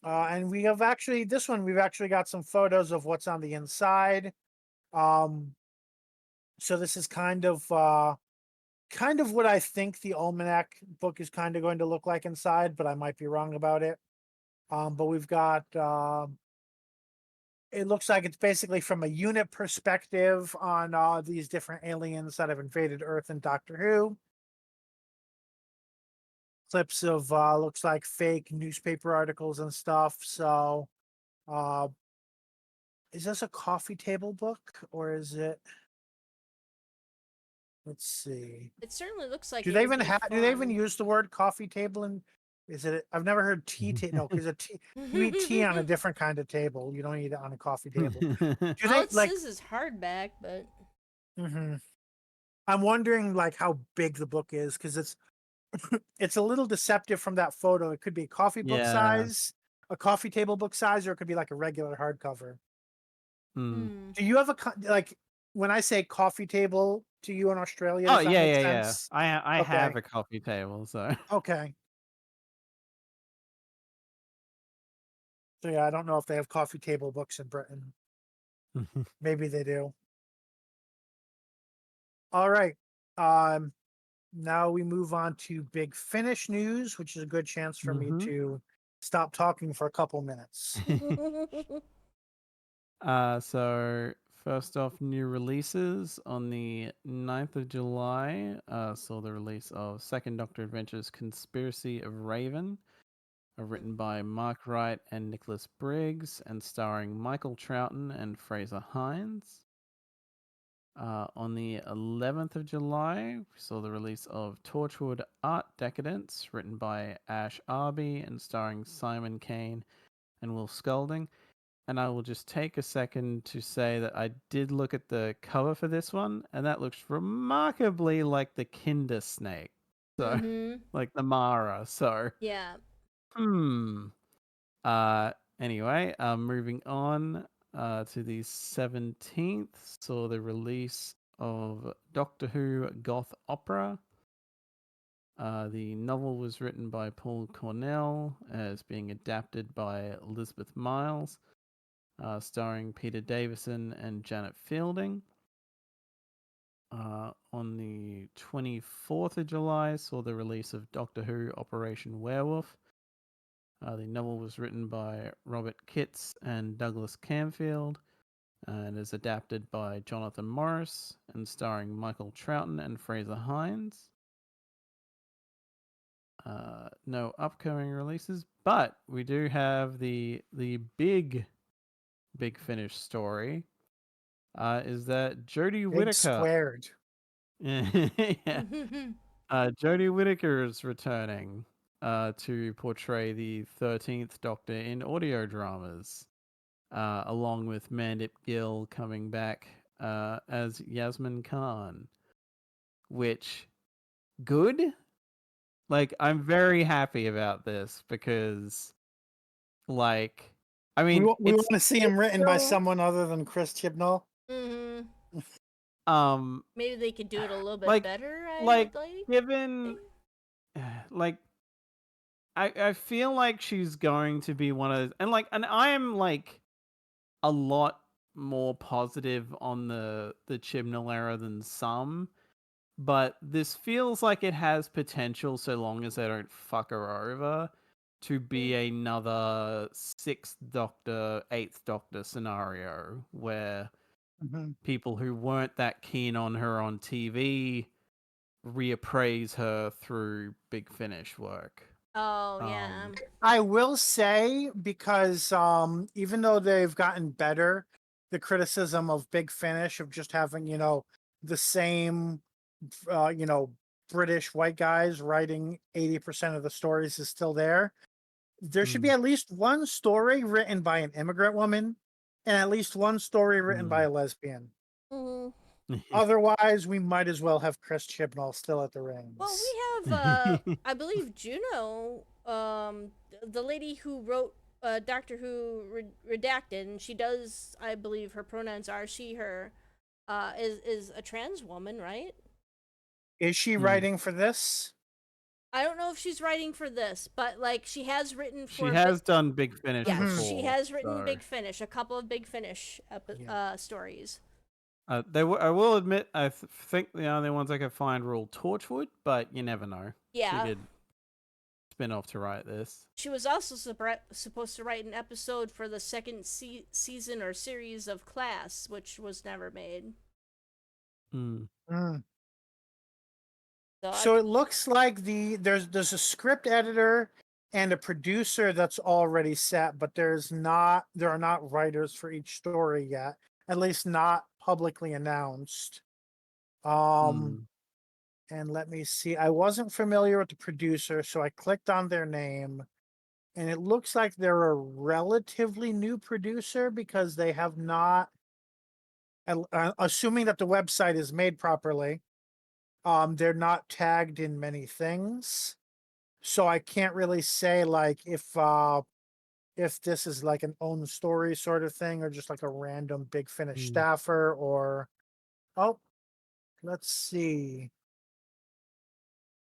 And we've actually got some photos of what's on the inside. So this is kind of what I think the Almanac book is kind of going to look like inside, but I might be wrong about it. But we've got it looks like it's basically from a unit perspective on these different aliens that have invaded Earth and Doctor Who. Clips of looks like fake newspaper articles and stuff. So is this a coffee table book or is it? Let's see. It certainly looks like Do it they would even be have? Do they even fun. use the word coffee table? And is it? I've never heard tea table. No, because you eat tea on a different kind of table. You don't eat it on a coffee table. Do All they it like? says is hardback, but I'm wondering like how big the book is because it's a little deceptive from that photo. It could be coffee book Yeah. size, a coffee table book size, or it could be like a regular hardcover. Hmm. Do you have like when I say coffee table to you in Australia? Oh Does that yeah, make yeah, yeah. sense? I have Okay. a coffee table, so. Okay. So yeah, I don't know if they have coffee table books in Britain. Maybe they do. All right. Now we move on to Big Finish news, which is a good chance for me to stop talking for a couple minutes. So first off, new releases on the 9th of July. Saw the release of Second Doctor Adventures: Conspiracy of Raven, written by Mark Wright and Nicholas Briggs, and starring Michael Troughton and Fraser Hines. On the 11th of July, we saw the release of Torchwood Art Decadence, written by Ash Arby and starring Simon Kane and Will Scolding. And I will just take a second to say that I did look at the cover for this one, and that looks remarkably like the Kinder Snake. So, like the Mara. So, yeah. Anyway, moving on to the 17th, saw the release of Doctor Who Goth Opera. The novel was written by Paul Cornell, as being adapted by Elizabeth Miles, starring Peter Davison and Janet Fielding. On the 24th of July, saw the release of Doctor Who Operation Werewolf. The novel was written by Robert Kitts and Douglas Camfield and is adapted by Jonathan Morris and starring Michael Troughton and Fraser Hines. No upcoming releases, but we do have the big Finish story. Is that Jodie Big Whittaker? squared. Yeah. Jodie Whittaker is returning to portray the 13th Doctor in audio dramas, along with Mandip Gill coming back as Yasmin Khan. Which, good? Like, I'm very happy about this because, like, I We, mean, we want to see him it's written by still, someone other than Chris Chibnall. Mm-hmm. um, Maybe they could do it a little bit like, better. I like, would like. given, like, I feel like she's going to be one of, and I am like a lot more positive on the Chibnall era than some, but this feels like it has potential so long as they don't fuck her over to be another Sixth Doctor, Eighth Doctor scenario where Mhm. people who weren't that keen on her on TV reappraise her through Big Finish work. Oh yeah. I will say, because even though they've gotten better, the criticism of Big Finish of just having, the same, you know, British white guys writing 80% of the stories is still there. There should be Mm. at least one story written by an immigrant woman and at least one story written by a lesbian. Mm-hmm. Otherwise, we might as well have Chris Chibnall still at the Well, reins. we have, I believe Juno, the lady who wrote Doctor Who Redacted, and she does, I believe, her pronouns are she, her, is a trans woman, right? Is she Hmm. writing for this? I don't know if she's writing for this, but like she has written She for. has done Big Finish Yeah, she before, has written so Big Finish, a couple of Big Finish stories. I will admit think the only ones I could find were all Torchwood, but you never know. She Yeah. could spin off to write this. She was also supposed to write an episode for the second season or series of Class, which was never made. Mm. Mm. So, So it looks like there's a script editor and a producer that's already set, but there are not writers for each story yet, at least not publicly announced. Um, Mm. and let me see. I wasn't familiar with the producer, so I clicked on their name, and it looks like they're a relatively new producer because they have not, assuming that the website is made properly, they're not tagged in many things. So I can't really say like if this is like an own story sort of thing or just like a random Big Finish Mm. staffer or oh, let's see.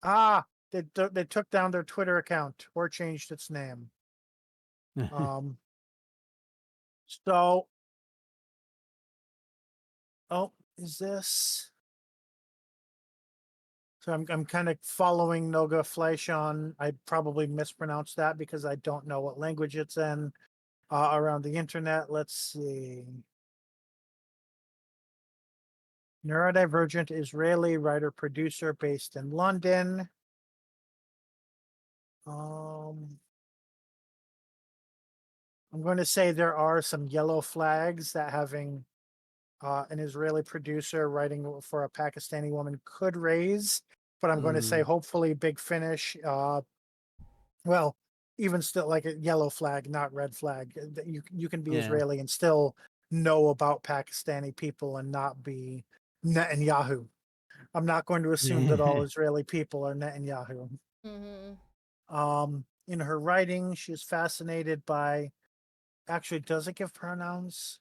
Ah, they took down their Twitter account or changed its name. Um so oh, is this so I'm kind of following Noga Fleisch on. I probably mispronounced that because I don't know what language it's in around the internet. Let's see. Neurodivergent Israeli writer producer based in London. Um, I'm going to say there are some yellow flags that having an Israeli producer writing for a Pakistani woman could raise, but I'm going to say Mm. hopefully Big Finish. Well, even still like a yellow flag, not red flag. That you can be Yeah. Israeli and still know about Pakistani people and not be Netanyahu. I'm not going to assume that all Israeli people are Netanyahu. mm-hmm. In her writing, she is fascinated by. Actually, does it give pronouns?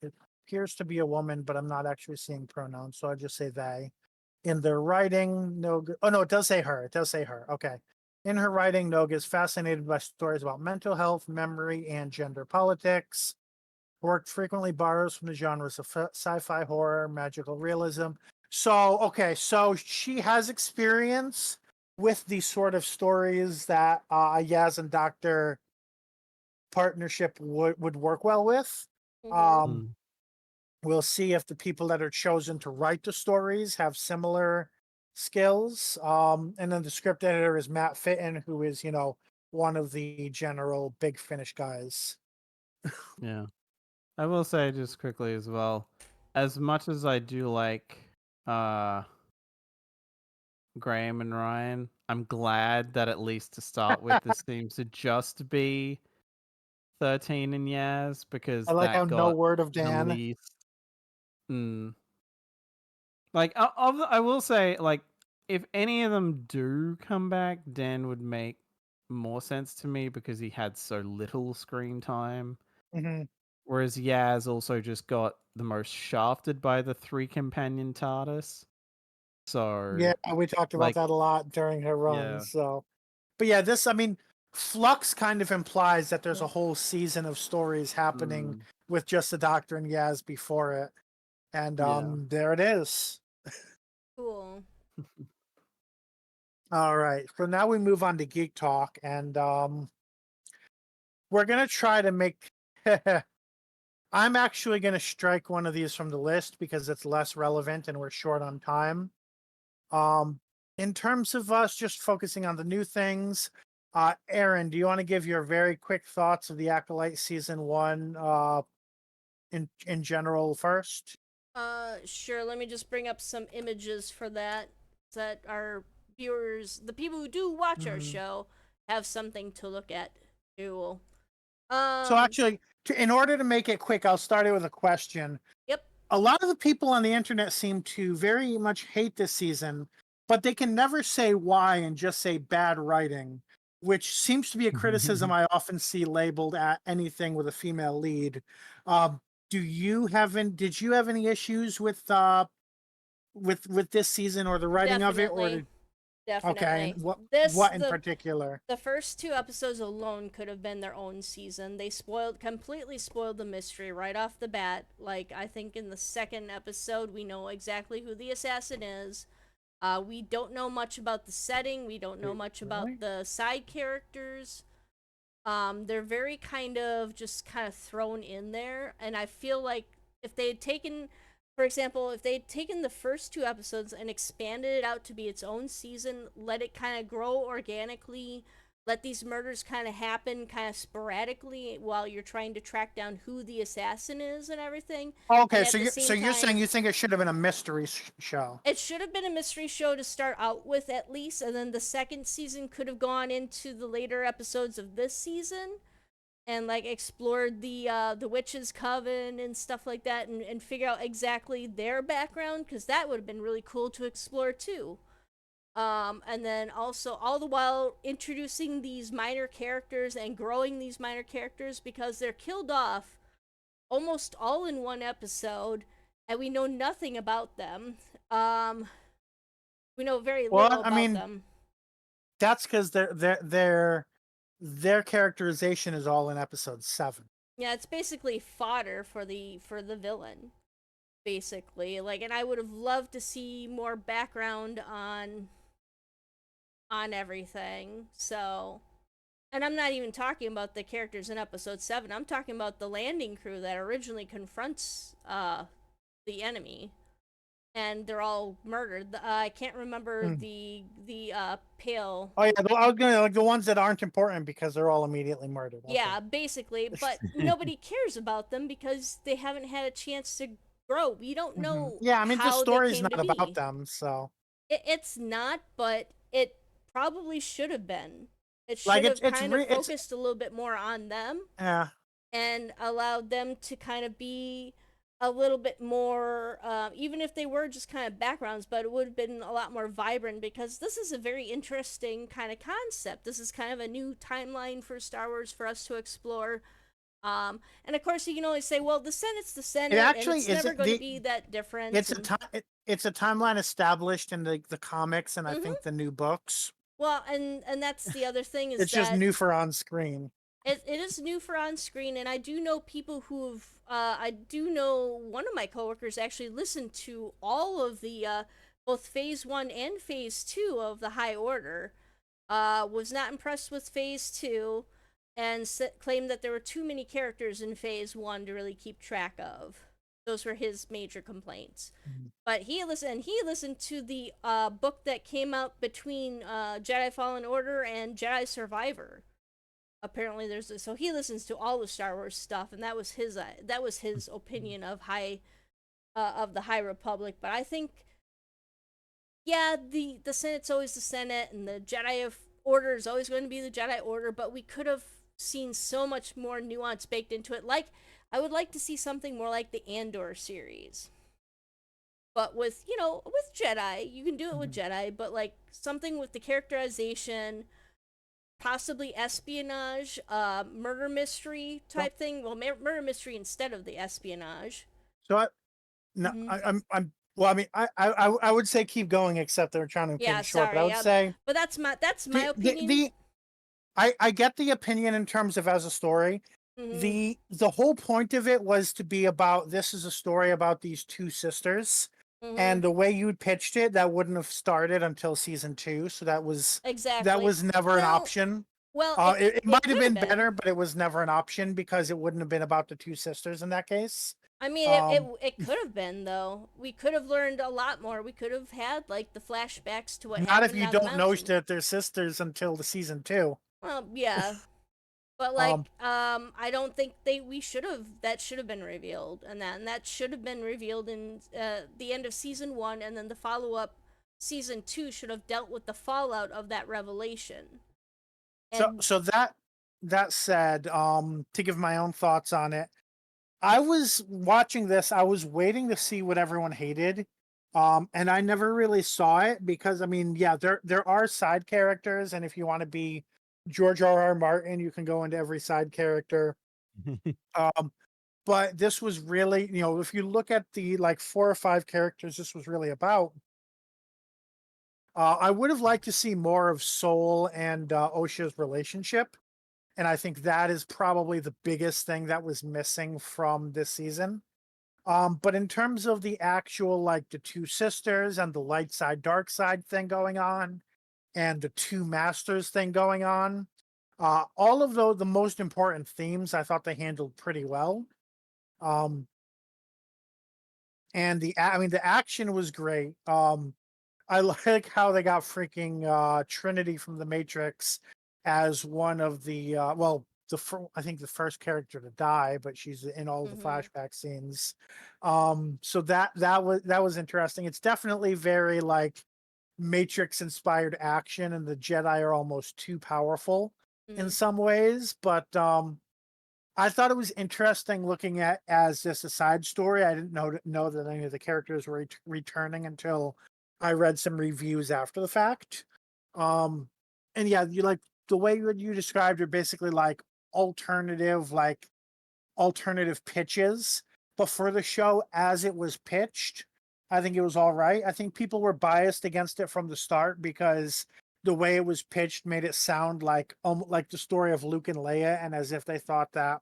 It appears to be a woman, but I'm not actually seeing pronouns, so I just say they. In their writing, Noga. Oh no, it does say her. It does say her. Okay. In her writing, Noga is fascinated by stories about mental health, memory, and gender politics. Work frequently borrows from the genres of sci-fi, horror, magical realism. So, okay, so she has experience with these sort of stories that Yaz and Doctor partnership would work well with. Mm-hmm. Um, Mm. we'll see if the people that are chosen to write the stories have similar skills. And then the script editor is Matt Fitton, who is, one of the general Big Finish guys. Yeah. I will say just quickly as well, as much as I do like uh Graham and Ryan, I'm glad that at least to start with this seems to just be 13 and Yaz because I like how that no got word of the Dan. least. Like I will say, like if any of them do come back, Dan would make more sense to me because he had so little screen time. Hmm. Whereas Yaz also just got the most shafted by the 3 companion TARDIS. So, Yeah, we talked about like, that a lot during her run. yeah. So, but yeah, I mean, Flux kind of implies that there's a whole season of stories happening with just the Doctor and Yaz before it, and Yeah. there it is. Cool. All right, so now we move on to Geek Talk, and we're gonna try to make. I'm actually gonna strike one of these from the list because it's less relevant and we're short on time. Um, in terms of us just focusing on the new things, Aaron, do you want to give your very quick thoughts of the Acolyte season 1 in general first? Sure. Let me just bring up some images for that, so that our viewers, the people who do watch our Mhm. show, have something to look at too. So Um, actually, in order to make it quick, I'll start it with a question. yep. A lot of the people on the internet seem to very much hate this season, but they can never say why and just say bad writing, which seems to be a criticism I often see labeled at anything with a female lead. Did you have any issues with this season or the writing of it, or Definitely. okay, and Definitely. what in particular? The first 2 episodes alone could have been their own season. They completely spoiled the mystery right off the bat. Like, I think in the second episode, we know exactly who the assassin is. We don't know much about the setting. We don't know Wait, much about really? the side characters. They're very just kind of thrown in there, and I feel like if they had taken, for example, if they had taken the first 2 episodes and expanded it out to be its own season, let it kind of grow organically, let these murders kind of happen kind of sporadically while you're trying to track down who the assassin is and everything, and Okay, at the so same you're saying time, you think it should have been a mystery show? it should have been a mystery show to start out with at least, and then the second season could have gone into the later episodes of this season and like explored the witches coven and stuff like that, and figure out exactly their background, because that would have been really cool to explore too. And then also all the while introducing these minor characters and growing these minor characters, because they're killed off almost all in one episode, and we know nothing about them. um we know very little Well, I about mean, them. that's because their characterization is all in episode 7. Yeah, it's basically fodder for the villain, basically. Like, and I would have loved to see more background on everything. So, and I'm not even talking about the characters in episode 7. I'm talking about the landing crew that originally confronts the enemy, and they're all murdered. I can't remember Hmm. the pale. Oh yeah, I was gonna like the ones that aren't important because they're all immediately murdered. Okay. Yeah, basically, but nobody cares about them because they haven't had a chance to grow. We don't know Yeah, I mean the how they story's came to not about be. them, so It's not, but it probably should have been. It like should have kind of it's focused a little bit more on them yeah. and allowed them to kind of be a little bit more, even if they were just kind of backgrounds, but it would have been a lot more vibrant, because this is a very interesting kind of concept. This is kind of a new timeline for Star Wars for us to explore. And of course, you can always say, well, the Senate's the It Senate, and actually it's is never going to be that different. it's a And time it's a timeline established in the comics and I mm-hmm. think the new books. Well, and that's the other thing, is It's just that new for on screen. it is new for on screen, and I do know people who've I do know one of my coworkers actually listened to all of the both phase 1 and phase 2 of the High Order. Was not impressed with phase 2, and claimed that there were too many characters in phase 1 to really keep track of. Those were his major complaints. Mhm. But he listened to the book that came out between Jedi Fallen Order and Jedi Survivor. Apparently there's so he listens to all the Star Wars stuff, and that was his opinion of the High Republic. But I think, yeah, the Senate's always the Senate, and the Jedi of Order is always going to be the Jedi Order, but we could have seen so much more nuance baked into it. Like, I would like to see something more like the Andor series. but with with Jedi. You can do it with Jedi, but like something with the characterization, possibly espionage, murder mystery So, type thing. Well, murder mystery instead of the espionage. so I, no, Mm-hmm. I'm. Well, I mean, I would say keep going, except they're trying to cut Yeah, it short. But I sorry. would say But that's my the the, opinion. the I get the opinion in terms of as a story. Mm-hmm. The whole point of it was to be about this is a story about these two sisters, Mm-hmm. and the way you pitched it, that wouldn't have started until season 2. So that Exactly. was never an Well, option. well, It it might have could have been been. better, but it was never an option because it wouldn't have been about the two sisters in that case. I mean, Um, it could have been though. We could have learned a lot more. We could have had like the flashbacks to what Not if happened you on the don't know mountain. that they're sisters until the season 2. Well, yeah, but like, Um, I don't think we should have. That should have been revealed, and that should have been revealed in the end of season 1, and then the follow up season 2 should have dealt with the fallout of that revelation. so And so that said, to give my own thoughts on it, I was watching this. I was waiting to see what everyone hated, and I never really saw it because I mean, yeah, there are side characters, and if you want to be George R.R. Martin, you can go into every side character. Um, but this was really, if you look at the like 4 or 5 characters, this was really about. I would have liked to see more of Soul and Osha's relationship, and I think that is probably the biggest thing that was missing from this season. But in terms of the actual, like the two sisters and the light side, dark side thing going on, and the two masters thing going on, all of the most important themes I thought they handled pretty well. Um, and I mean, the action was great. I like how they got freaking Trinity from the Matrix as one of the I think the first character to die, but she's in all the mm-hmm. flashback scenes. So that was interesting. It's definitely very like Matrix inspired action, and the Jedi are almost too powerful in Mm-hmm. some ways, but I thought it was interesting looking at as just a side story. I didn't know that any of the characters were returning until I read some reviews after the fact. Um, and yeah, you like the way you described are basically alternative, like alternative pitches. But for the show as it was pitched, I think it was all right. I think people were biased against it from the start because the way it was pitched made it sound like the story of Luke and Leia, and as if they thought that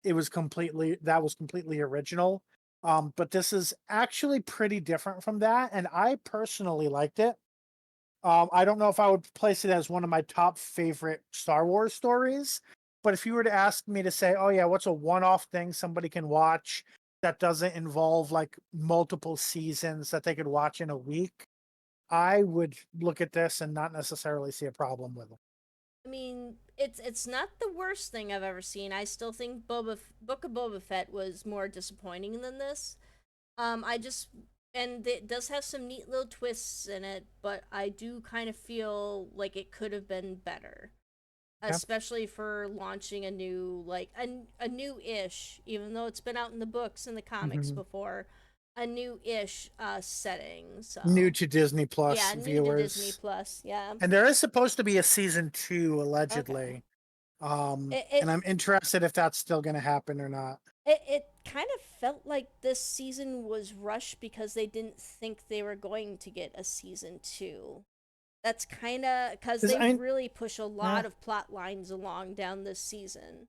that was completely original. But this is actually pretty different from that, and I personally liked it. I don't know if I would place it as one of my top favorite Star Wars stories, but if you were to ask me to say, "Oh yeah, what's a one-off thing somebody can watch that doesn't involve like multiple seasons that they could watch in a week?" I would look at this and not necessarily see a problem with it. I mean, it's not the worst thing I've ever seen. I still think Book of Boba Fett was more disappointing than this. I just and it does have some neat little twists in it, but I do kind of feel like it could have been better, Yeah. especially for launching a new a new ish, even though it's been out in the books and the comics Mhm. before, a new ish setting. New So to Disney Plus yeah, new to Disney viewers. Plus. Yeah. And there is supposed to be a season 2 Okay. allegedly. It And it I'm interested if that's still going to happen or not. it kind of felt like this season was rushed because they didn't think they were going to get a season 2. That's kind of because 'Cause they I, really push a yeah, lot of plot lines along down this season.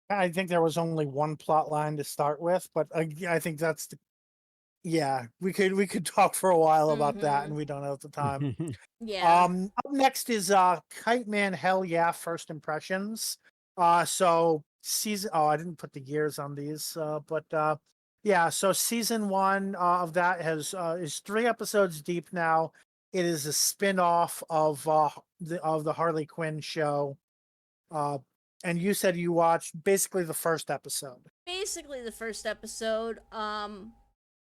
I think there was only one plot line to start with, but I think yeah, we could talk for a while about that, Mm-hmm. and we don't have the time. Yeah. Up next is Kite-Man. Hell yeah, first impressions. So season. Oh, I didn't put the years on these, but yeah. So season 1 of that is 3 episodes deep now. It is a spin-off of the Harley Quinn show. Uh, and you said you watched basically the first episode. Basically, the first episode.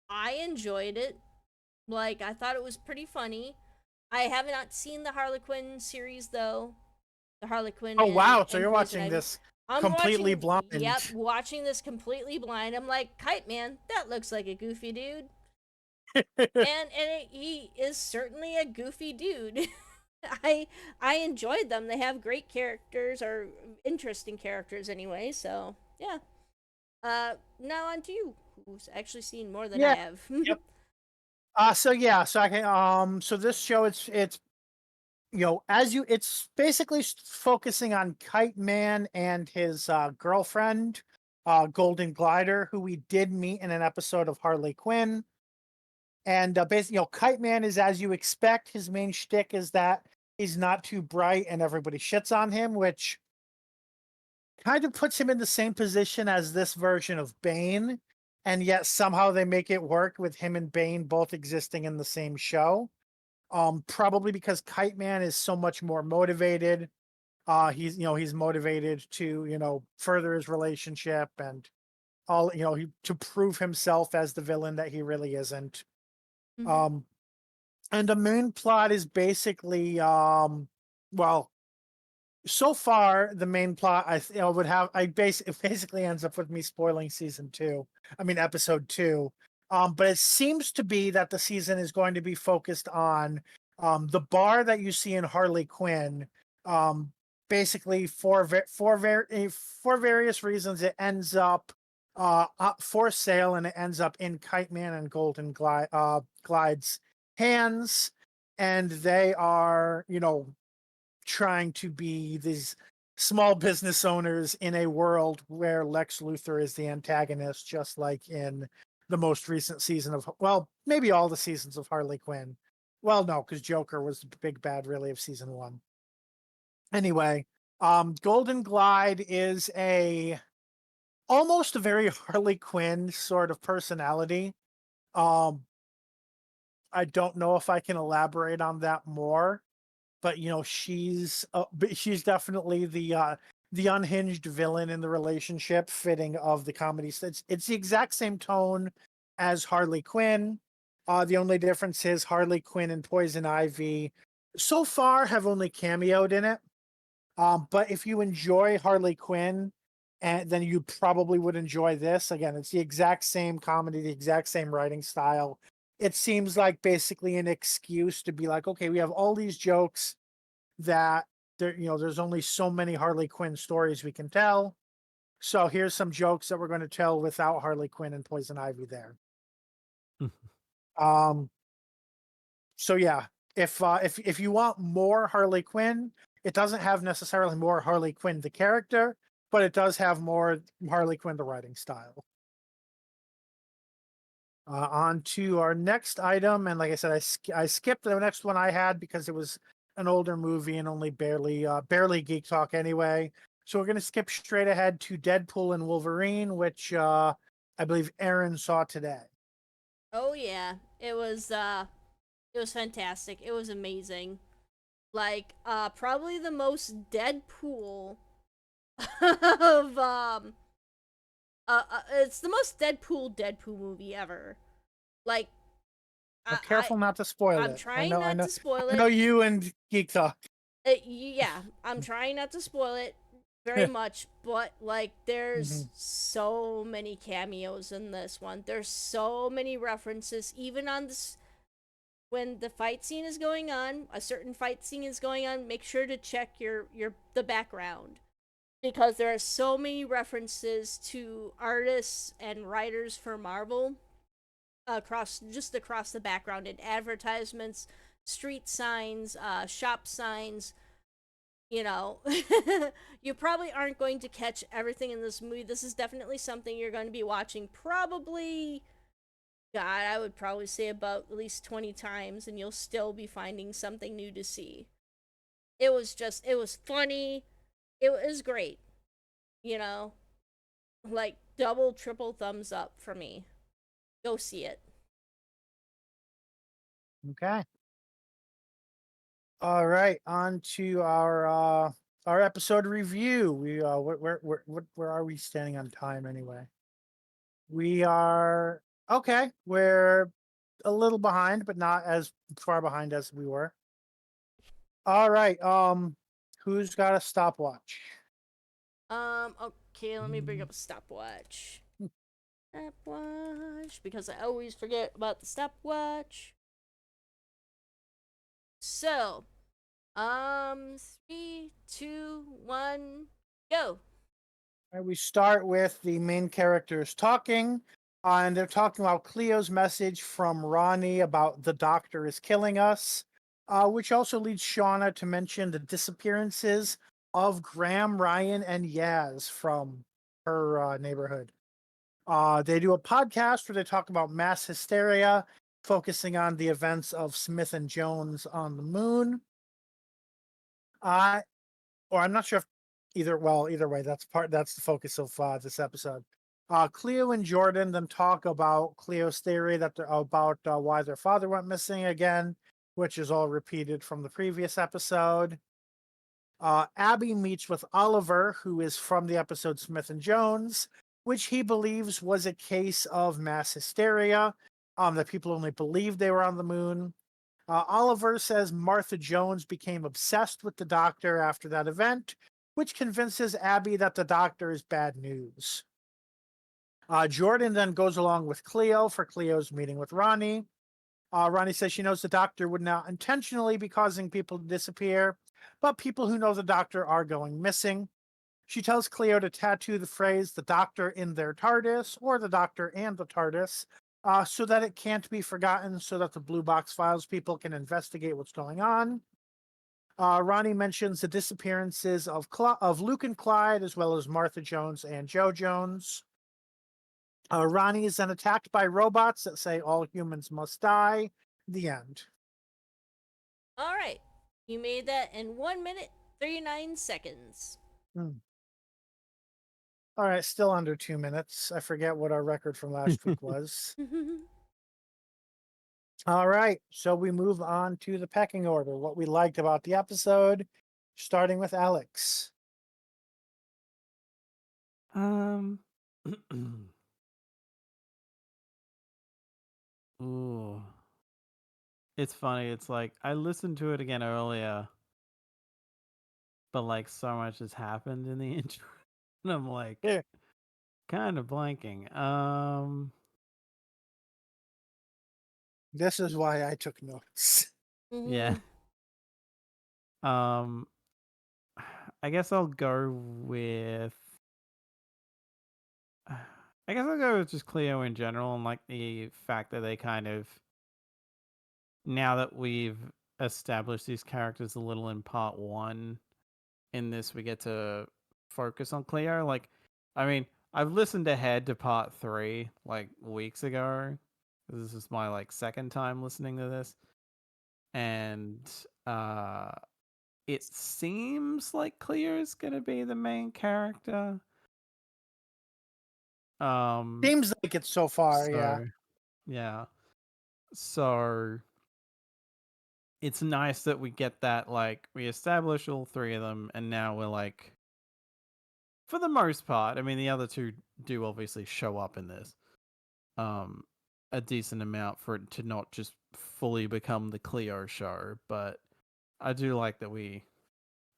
I enjoyed it. Like, I thought it was pretty funny. I have not seen the Harley Quinn series though. The Harley Quinn Oh wow! So and you're Poison watching Ivy. this. I'm completely watching, blind. yep, watching this completely blind. I'm like, Kite-Man, that looks like a goofy dude. He is certainly a goofy dude. I enjoyed them. They have great characters, or interesting characters anyway, so yeah. Now on to you, who's actually seen more than I Yeah. have. Yep. So I can so this show it's it's basically focusing on Kite-Man and his girlfriend, Golden Glider, who we did meet in an episode of Harley Quinn. And basically, Kite-Man is as you expect. His main shtick is that he's not too bright and everybody shits on him, which kind of puts him in the same position as this version of Bane. And yet somehow they make it work with him and Bane both existing in the same show. Probably because Kite-Man is so much more motivated. He's motivated to, further his relationship and to prove himself as the villain that he really isn't. Mhm. And the main plot is basically, well, so far the main plot it basically ends up with me spoiling season 2. I mean episode 2. But it seems to be that the season is going to be focused on the bar that you see in Harley Quinn. Basically for various reasons it ends up for sale, and it ends up in Kite-Man and Golden Glide's hands, and they are, trying to be these small business owners in a world where Lex Luthor is the antagonist, just like in the most recent season of, well, maybe all the seasons of Harley Quinn. Well, no, because Joker was the big bad really of season 1. Anyway, Golden Glide is almost a very Harley Quinn sort of personality. Um, I don't know if I can elaborate on that more, but she's definitely the unhinged villain in the relationship, fitting of the comedy. It's the exact same tone as Harley Quinn. The only difference is Harley Quinn and Poison Ivy so far have only cameoed in it. But if you enjoy Harley Quinn, and then you probably would enjoy this. Again, it's the exact same comedy, the exact same writing style. It seems like basically an excuse to be like, okay, we have all these jokes that there's only so many Harley Quinn stories we can tell. So here's some jokes that we're going to tell without Harley Quinn and Poison Ivy there. um so yeah, if you want more Harley Quinn, it doesn't have necessarily more Harley Quinn the character, but it does have more Harley Quinn the writing style. On to our next item, and like I said, I skipped the next one I had because it was an older movie and only barely geek talk anyway. So we're gonna skip straight ahead to Deadpool and Wolverine, which I believe Aaron saw today. Oh yeah, it was fantastic. It was amazing. Like probably the most Deadpool of it's the most Deadpool movie ever. Like Well, I, I careful not to spoil I'm it. I trying know, I not know, to spoil I know it. you and Geek Talk. Yeah, I'm trying not to spoil it very much, but like there's Mhm. so many cameos in this one. There's so many references even on this when the fight scene is going on, a certain fight scene is going on, make sure to check your the background because there are so many references to artists and writers for Marvel across the background in advertisements, street signs, shop signs. You know, you probably aren't going to catch everything in this movie. This is definitely something you're going to be watching probably, God, I would probably say about at least 20 times, and you'll still be finding something new to see. It was funny. It was great. You know, like double, triple thumbs up for me. Go see it. Okay. All right, on to our episode review. We where are we standing on time anyway? We are okay. We're a little behind, but not as far behind as we were. All right. Who's got a stopwatch? Okay, let me bring up a stopwatch. Stopwatch, because I always forget about the stopwatch. So, 3, 2, 1, go. We start with the main characters talking, and they're talking about Cleo's message from Ronnie about the doctor is killing us, which also leads Shauna to mention the disappearances of Graham, Ryan, and Yaz from her neighborhood. They do a podcast where they talk about mass hysteria, focusing on the events of Smith and Jones on the moon. Or I'm not sure if either way, that's the focus of this episode. Cleo and Jordan then talk about Cleo's theory that they're about why their father went missing again, which is all repeated from the previous episode. Abby meets with Oliver, who is from the episode Smith and Jones, which he believes was a case of mass hysteria, that people only believed they were on the moon. Oliver says Martha Jones became obsessed with the doctor after that event, which convinces Abby that the doctor is bad news. Jordan then goes along with Cleo for Cleo's meeting with Ronnie. Ronnie says she knows the doctor would not intentionally be causing people to disappear, but people who know the doctor are going missing. She tells Cleo to tattoo the phrase "the doctor in their TARDIS" or "the doctor and the TARDIS," so that it can't be forgotten, so that the Blue Box Files people can investigate what's going on. Ronnie mentions the disappearances of Luke and Clyde, as well as Martha Jones and Joe Jones. Ronnie is then attacked by robots that say all humans must die. The end. All right. You made that in 1 minute, 39 seconds. All right, still under 2 minutes. I forget what our record from last week was. All right, so we move on to the pecking order, what we liked about the episode, starting with Alex. Ooh. It's funny. It's like I listened to it again earlier, but like so much has happened in the intro, and I'm like Yeah. kind of blanking. This is why I took notes. Yeah. I guess I'll go with. I guess I'll go with just Cleo in general, and like the fact that they kind of, now that we've established these characters a little in part one, in this we get to focus on Cleo. Like, I mean, I've listened ahead to part 3 like weeks ago. This is my like second time listening to this, and it seems like Cleo's gonna be the main character. Seems like it so far, yeah. Yeah. So it's nice that we get that, like, we establish all 3 of them, and now we're like, for the most part, I mean, the other 2 do obviously show up in this, a decent amount for it to not just fully become the Cleo show, but I do like that we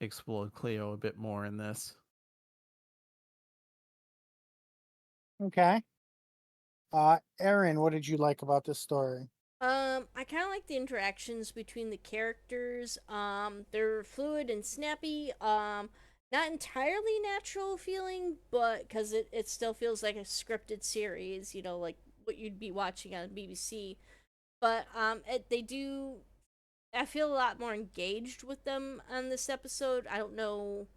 explored Cleo a bit more in this. Okay. Aaron, what did you like about this story? I kind of like the interactions between the characters. They're fluid and snappy. Not entirely natural feeling, but because it still feels like a scripted series, you know, like what you'd be watching on BBC. But they do. I feel a lot more engaged with them on this episode. I don't know.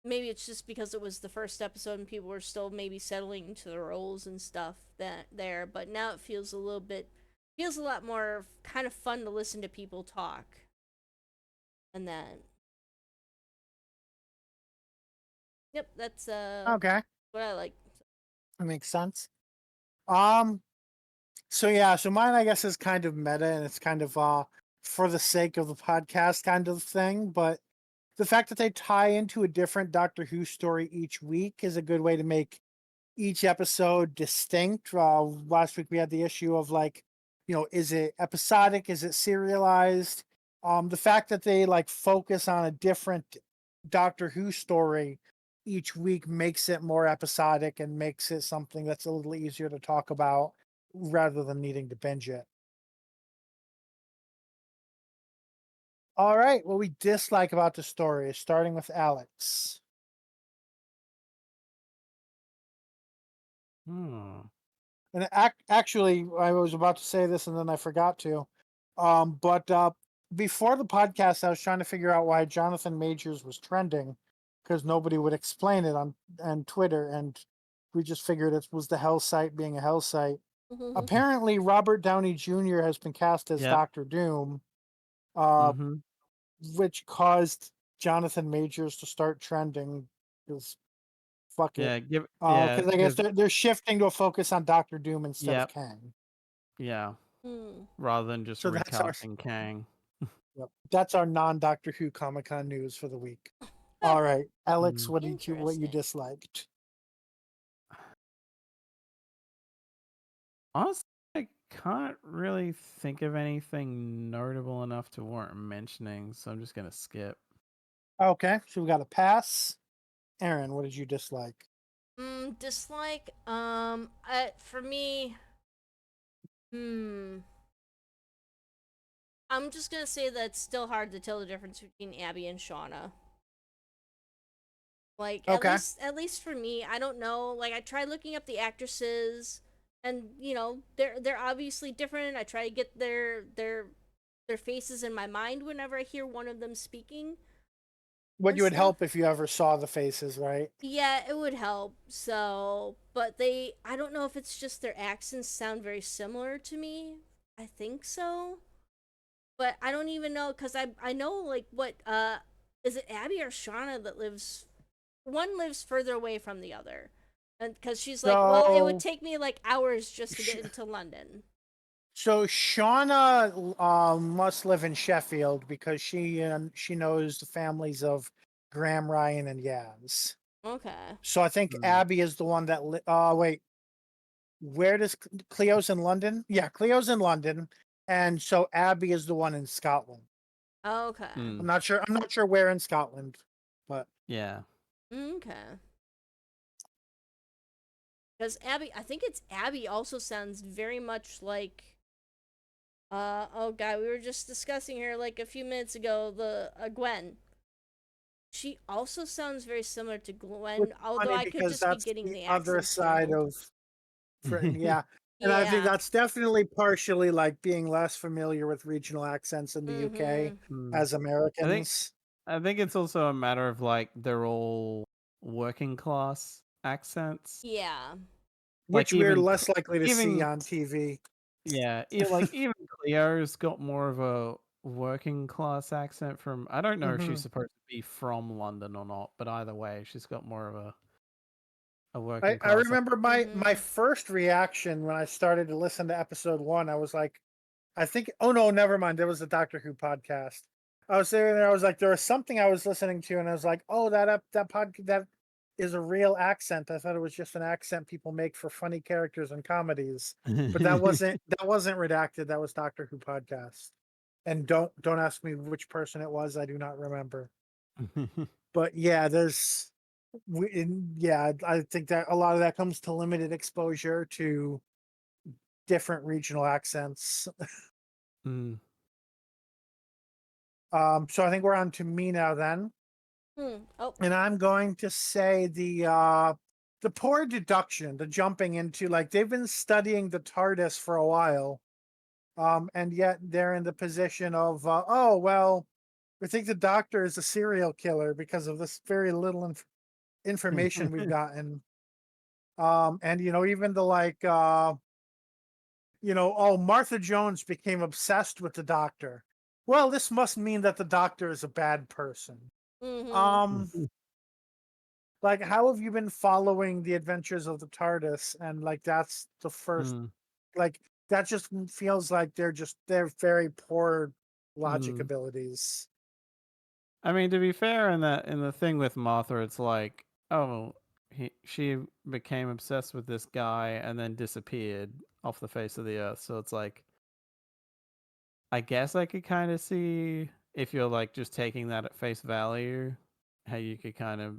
Maybe it's just because it was the first episode and people were still maybe settling into the roles and stuff that there. But now it feels a lot more kind of fun to listen to people talk. And then, yep, that's Okay, what I like. that makes sense. Um, so yeah, so mine I guess is kind of meta, and it's kind of for the sake of the podcast kind of thing, but the fact that they tie into a different Doctor Who story each week is a good way to make each episode distinct. Last week we had the issue of like, is it episodic? Is it serialized? The fact that they like focus on a different Doctor Who story each week makes it more episodic and makes it something that's a little easier to talk about rather than needing to binge it. All right, what we dislike about the story, starting with Alex. And actually, I was about to say this and then I forgot to. But before the podcast, I was trying to figure out why Jonathan Majors was trending because nobody would explain it on Twitter, and we just figured it was the Hell site being a Hell site. Apparently, Robert Downey Jr. has been cast as Yep. Doctor Doom, Mhm. which caused Jonathan Majors to start trending. Because fuck Yeah, it. give Because I guess 'cause they're shifting to a focus on Doctor Doom instead of yep, Kang. yeah, Hmm. rather than just So recasting Kang. that's our non-Doctor Who Comic Con news for the week. All right, Alex, Mm. what you Interesting. disliked? Honestly, I can't really think of anything notable enough to warrant mentioning, so I'm just gonna skip. Okay, so we got a pass. Aaron, what did you dislike? Dislike. For me, I'm just gonna say that it's still hard to tell the difference between Abby and Shauna. Like Okay, at least for me, I don't know. Like I tried looking up the actresses, and they're obviously different. I try to get their faces in my mind whenever I hear one of them speaking what and you would stuff. help if you ever saw the faces, right? Yeah, it would help. So, but I don't know if it's just their accents sound very similar to me. I think so. But I don't even know because I know like what is it Abby or Shauna that lives one lives further away from the other. And because she's like, well, it would So, take me like hours just to Sh- get into London. so Shauna must live in Sheffield because she knows the families of Graham, Ryan, and Yaz. Okay. So I think Mm. Abby is the one that. Wait, where does Cleo's in London? Yeah, Cleo's in London, and so Abby is the one in Scotland. Okay. I'm Mm. not sure. I'm not sure where in Scotland, but Yeah. Okay. Because Abby, I think it's Abby also sounds very much like oh god, we were just discussing her like a few minutes ago, the Gwen. She also sounds very similar to which Gwen, is although funny I could because just be that's getting the the other accents side jumbled. of yeah. And I think Yeah. that's definitely partially like being less familiar with regional accents in the UK Mhm. Mm. as I think Americans, I think it's also a matter of like they're all working class accents. Yeah. Like which we're less likely to see even on TV. yeah, like even Cleo's got more of a working class accent from I don't know if Hmm. she's supposed to be from London or not, but either way, she's got more of a I, working I class remember my Mhm. first reaction when I started to listen to episode one. I was like, I think, oh no, never mind. There was a Doctor Who podcast. I was sitting there. I was like, there was something I was listening to, and I was like, oh, that is a real accent. I thought it was just an accent people make for funny characters and comedies, but accent. that wasn't redacted. That was Doctor Who podcast. And don't ask me which person it was. I do not remember. But yeah, yeah, I think that a lot of that comes to limited exposure to different regional accents. Mm. So I think we're on to me now then. Oh. And I'm going to say the poor deduction, the jumping into like they've been studying the TARDIS for a while. And yet they're in the position of oh well, we think the doctor is a serial killer because of this very little information we've gotten. And even the like oh, Martha Jones became obsessed with the doctor. Well, this must mean that the doctor is a bad person. Mhm. Um, like, how have you been following the adventures of the TARDIS? And like, that's the first, Mm. like, that just feels like they're very poor logic Mm. abilities. I mean, to be fair, in the thing with Martha, it's like, oh, she became obsessed with this guy and then disappeared off the face of the earth. So it's like, I guess I could kind of see if you're like just taking that at face value, how you could kind of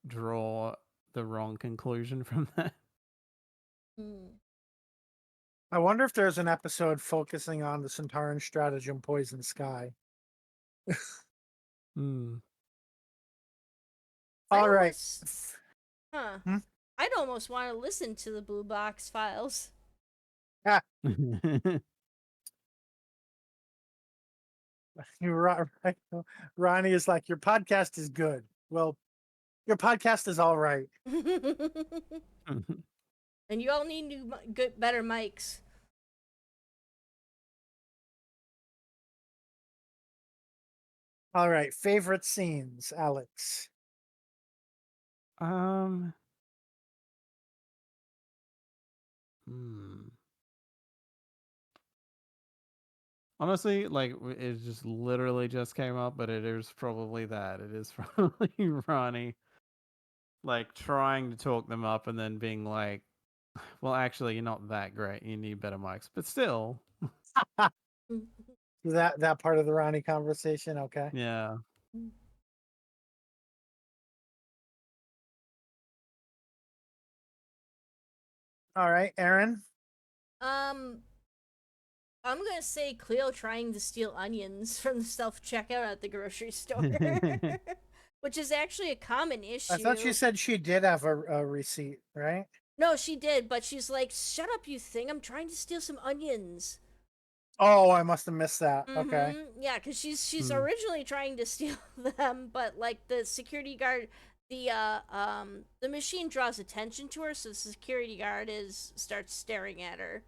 draw the wrong conclusion from that. I wonder if there's an episode focusing on the Centauran stratagem Poison Sky. Hmm. All right. Huh. Hmm? I'd almost want to listen to the Blue Box Files. Ah, right. Ronnie is like, your podcast is good. Well, your podcast is all right. And you all need new, good, better mics. All right. Favorite scenes, Alex. Hmm. Honestly, like it just literally just came up, but it is probably that. It is probably Ronnie, like trying to talk them up and then being like, "Well, actually, you're not that great. You need better mics." But still, That part of the Ronnie conversation. Okay. yeah. All right, Aaron. Um, I'm gonna say Cleo trying to steal onions from the self checkout at the grocery store, which is actually a common issue. I thought you said she did have a receipt, right? No, she did, but she's like, "Shut up, you thing! I'm trying to steal some onions." Oh, I must have missed that. Okay. Yeah, because she's Hmm. originally trying to steal them, but like the security guard, the machine draws attention to her, so the security guard starts staring at her.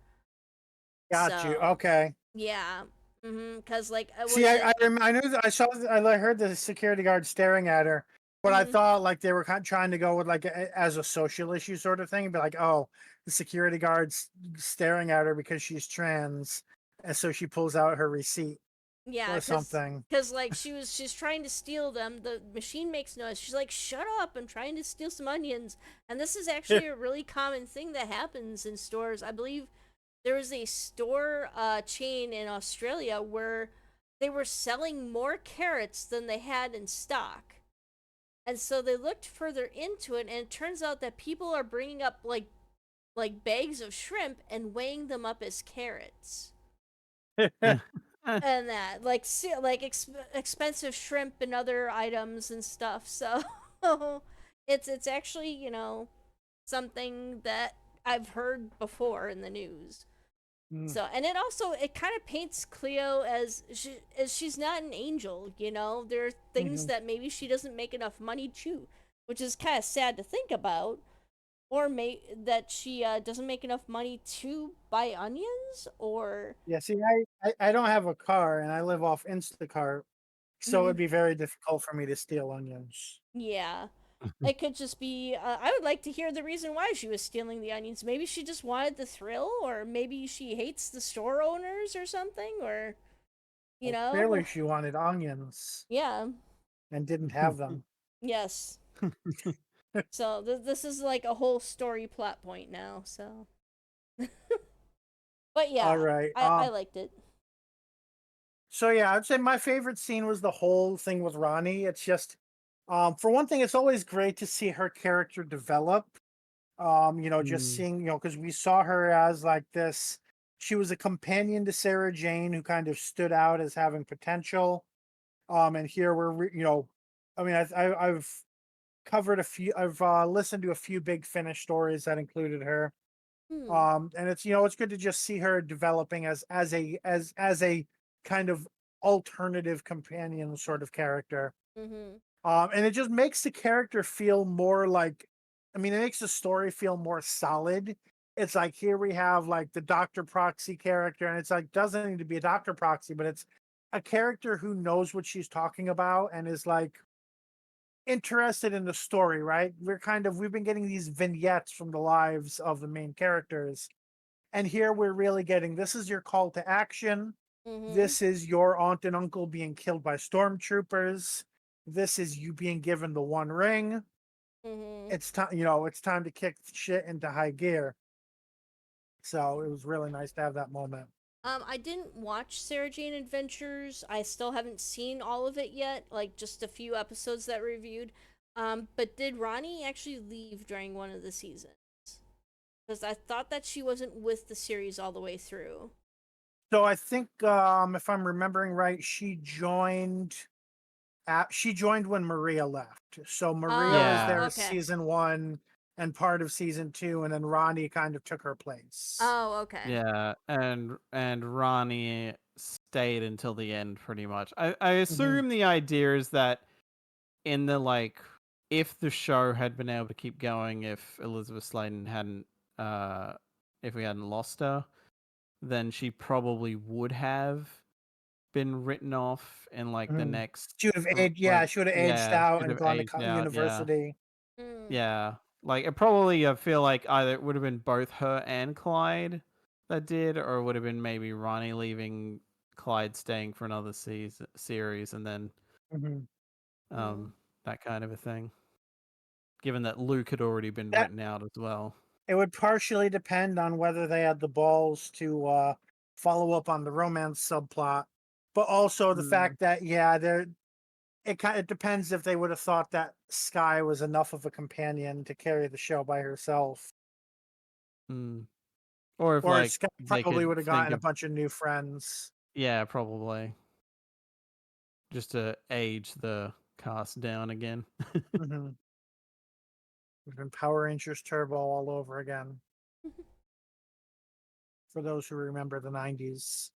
Got you. So Okay. yeah, because like See, was it? I knew that I saw I heard the security guard staring at her, but I thought like they were kind of trying to go with like as a social issue sort of thing, and be like, oh, the security guard's staring at her because she's trans, and so she pulls out her receipt Yeah, or something. cause like she's trying to steal them. The machine makes noise. She's like, "Shut up! I'm trying to steal some onions." And this is actually a really common thing that happens in stores. I believe there was a store chain in Australia where they were selling more carrots than they had in stock. And so they looked further into it, and it turns out that people are bringing up like bags of shrimp and weighing them up as carrots. And that like expensive shrimp and other items and stuff. So it's actually, something that I've heard before in the news. Mm, So, and it kind of paints Cleo as she's not an angel, There are things mhm. that maybe she doesn't make enough money to, which is kind of sad to think about, or that she doesn't make enough money to buy onions, or Yeah. See, I don't have a car, and I live off Instacart, so it'd be very difficult for me to steal onions. yeah. It could just be. I would like to hear the reason why she was stealing the onions. Maybe she just wanted the thrill, or maybe she hates the store owners or something, or you Well, know, clearly, she wanted onions yeah, and didn't have them. yes. So this is like a whole story plot point now. So, but All yeah, right. I liked it. So yeah, I'd say my favorite scene was the whole thing with Ronnie. It's just, for one thing, it's always great to see her character develop. Just Hmm. seeing, because we saw her as like this. She was a companion to Sarah Jane who kind of stood out as having potential. And here I mean, I've covered a few. I've listened to a few Big Finish stories that included her. Hmm. And it's good to just see her developing as a kind of alternative companion sort of character. Mhm. And it just makes the character feel more like, I mean, it makes the story feel more solid. It's like here we have like the Doctor Proxy character, and it's like doesn't need to be a Doctor Proxy, but it's a character who knows what she's talking about and is like interested in the story, right? We've been getting these vignettes from the lives of the main characters. And here we're really getting, this is your call to action. Mhm. This is your aunt and uncle being killed by stormtroopers. This is you being given the One Ring. Mhm. It's time to kick shit into high gear. So it was really nice to have that moment. I didn't watch Sarah Jane Adventures. I still haven't seen all of it yet, like just a few episodes that reviewed. But did Ronnie actually leave during one of the seasons? Because I thought that she wasn't with the series all the way through. So I think, if I'm remembering right, she joined when Maria left. So Maria was Yeah. there Okay. season 1 and part of season 2, and then Ronnie kind of took her place. Oh, okay. Yeah, and Ronnie stayed until the end pretty much. I assume the idea is that in the if the show had been able to keep going, if Elizabeth Sladen hadn't if we hadn't lost her, then she probably would have been written off in the next She would have aged. Yeah, she would have aged yeah, out should and have gone to aged out, yeah. university. Yeah. Like it probably I feel like either it would have been both her and Clyde that did, or it would have been maybe Ronnie leaving, Clyde staying for another series, and then that kind of a thing. Given that Luke had already been That written out as well. it would partially depend on whether they had the balls to follow up on the romance subplot, but also the fact that it depends if they would have thought that Sky was enough of a companion to carry the show by herself, Or if or Sky they probably could would have think gotten a of bunch of new friends. yeah, probably. Just to age the cast down again. Mm-hmm. We've been Power Rangers Turbo all over again. For those who remember the 90s.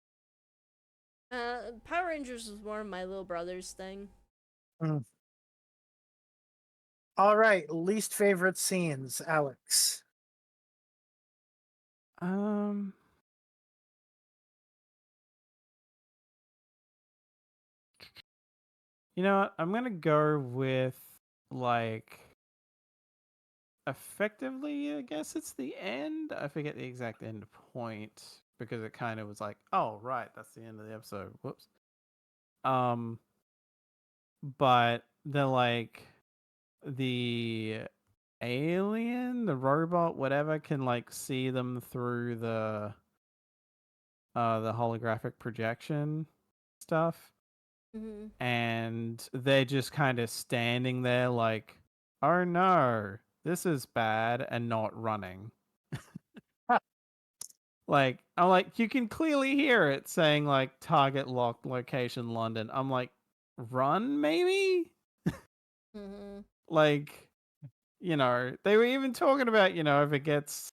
Power Rangers was more of my little brother's thing. Mm. All right, least favorite scenes, Alex. You know what? I'm gonna go with effectively, I guess it's the end. I forget the exact end point because it kind of was like, oh right, that's the end of the episode. Whoops. But the alien, the robot, whatever, can see them through the holographic projection stuff. And they're just kind of standing there like, oh no, this is bad, and not running. I'm like, you can clearly hear it saying target locked location London. I'm like, run maybe? They were even talking about, if it gets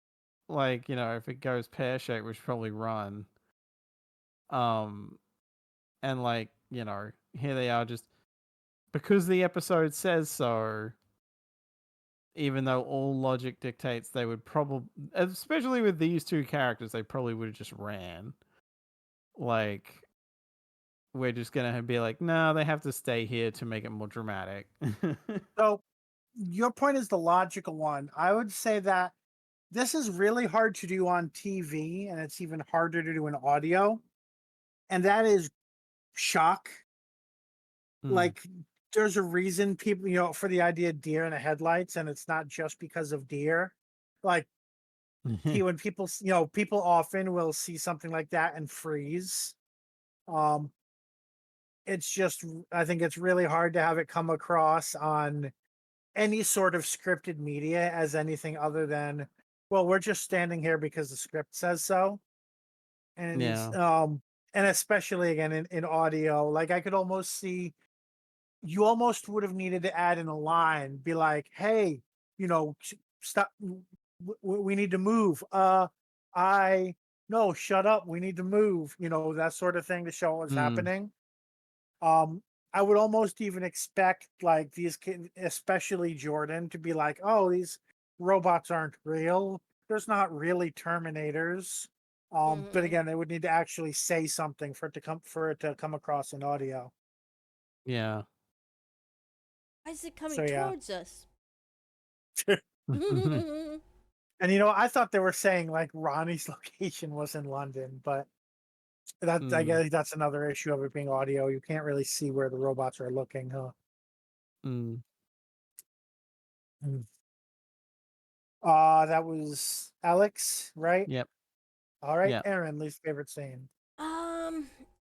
if it goes pear-shaped, we should probably run. And here they are just because the episode says so, even though all logic dictates they would probably, especially with these two characters, they probably would have just ran. We're just gonna be like, no, they have to stay here to make it more dramatic. So, your point is the logical one. I would say that this is really hard to do on TV, and it's even harder to do in audio. And that is shock. Like, there's a reason people, for the idea of deer in the headlights, and it's not just because of deer. Like, when people often will see something like that and freeze. Um, it's just, I think it's really hard to have it come across on any sort of scripted media as anything other than, well, we're just standing here because the script says so. And Yeah. and especially again in audio, like I could almost see you almost would have needed to add in a line, be like, hey, stop, we need to move. I no, shut up, we need to move, that sort of thing to show what's happening. I would almost even expect like these kids, especially Jordan, to be like, "Oh, these robots aren't real. There's not really Terminators." But again, they would need to actually say something for it to come across in audio. Yeah. Why is it coming So yeah, towards us? and I thought they were saying like Ronnie's location was in London, but I guess that's another issue of it being audio. You can't really see where the robots are looking, huh? Mm. That was Alex, right? Yep. All right, Yep. Aaron, least favorite scene. I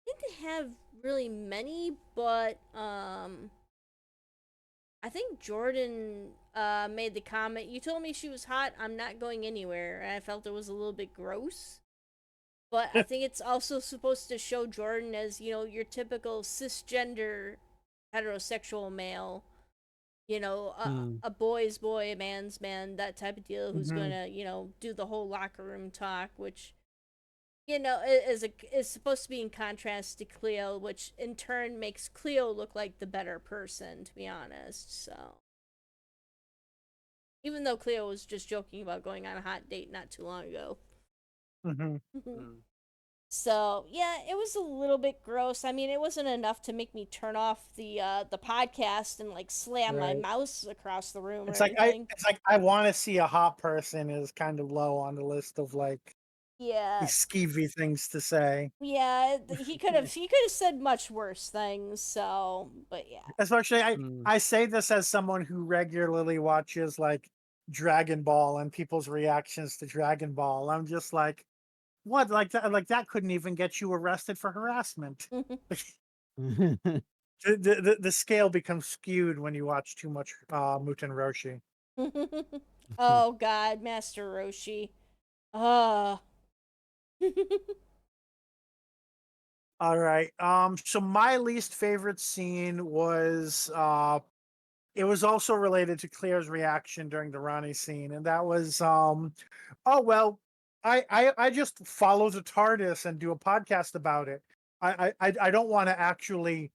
didn't have really many, but I think Jordan made the comment, "You told me she was hot. I'm not going anywhere." And I felt it was a little bit gross. But I think it's also supposed to show Jordan as, your typical cisgender heterosexual male, Mm. a boy's boy, a man's man, that type of deal, who's Hmm. gonna, do the whole locker room talk, which, is supposed to be in contrast to Cleo, which in turn makes Cleo look like the better person, to be honest. So, even though Cleo was just joking about going on a hot date not too long ago. Hmm. Mm. So yeah, it was a little bit gross. I mean, it wasn't enough to make me turn off the podcast and like slam my Right. mouse across the room or It's like I anything. it's like I want to see a hot person is kind of low on the list of like Yeah, these skeevy things to say. yeah. He could have said much worse things. So, but yeah. Especially Mm. I say this as someone who regularly watches like Dragon Ball and people's reactions to Dragon Ball. I'm just like, what? Like that couldn't even get you arrested for harassment. The scale becomes skewed when you watch too much Muten Roshi. Oh God, Master Roshi. Ah. All right. So my least favorite scene was it was also related to Claire's reaction during the Ronnie scene, and that was oh well, I just follow the TARDIS and do a podcast about it. I don't want to actually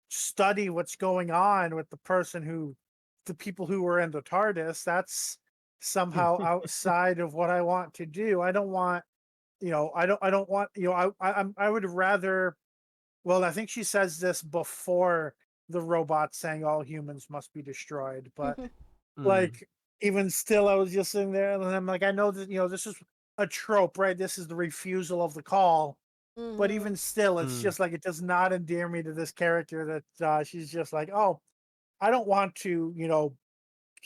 study what's going on with the people who were in the TARDIS. That's somehow outside of what I want to do. I don't want, I don't want, I would rather, well, I think she says this before the robot saying all humans must be destroyed, but Mm. like even still, I was just sitting there and I'm like, I know that, this is a trope, right? This is the refusal of the call, but Mhm. even still, it's Mm. just like it does not endear me to this character that she's just like, oh, I don't want to,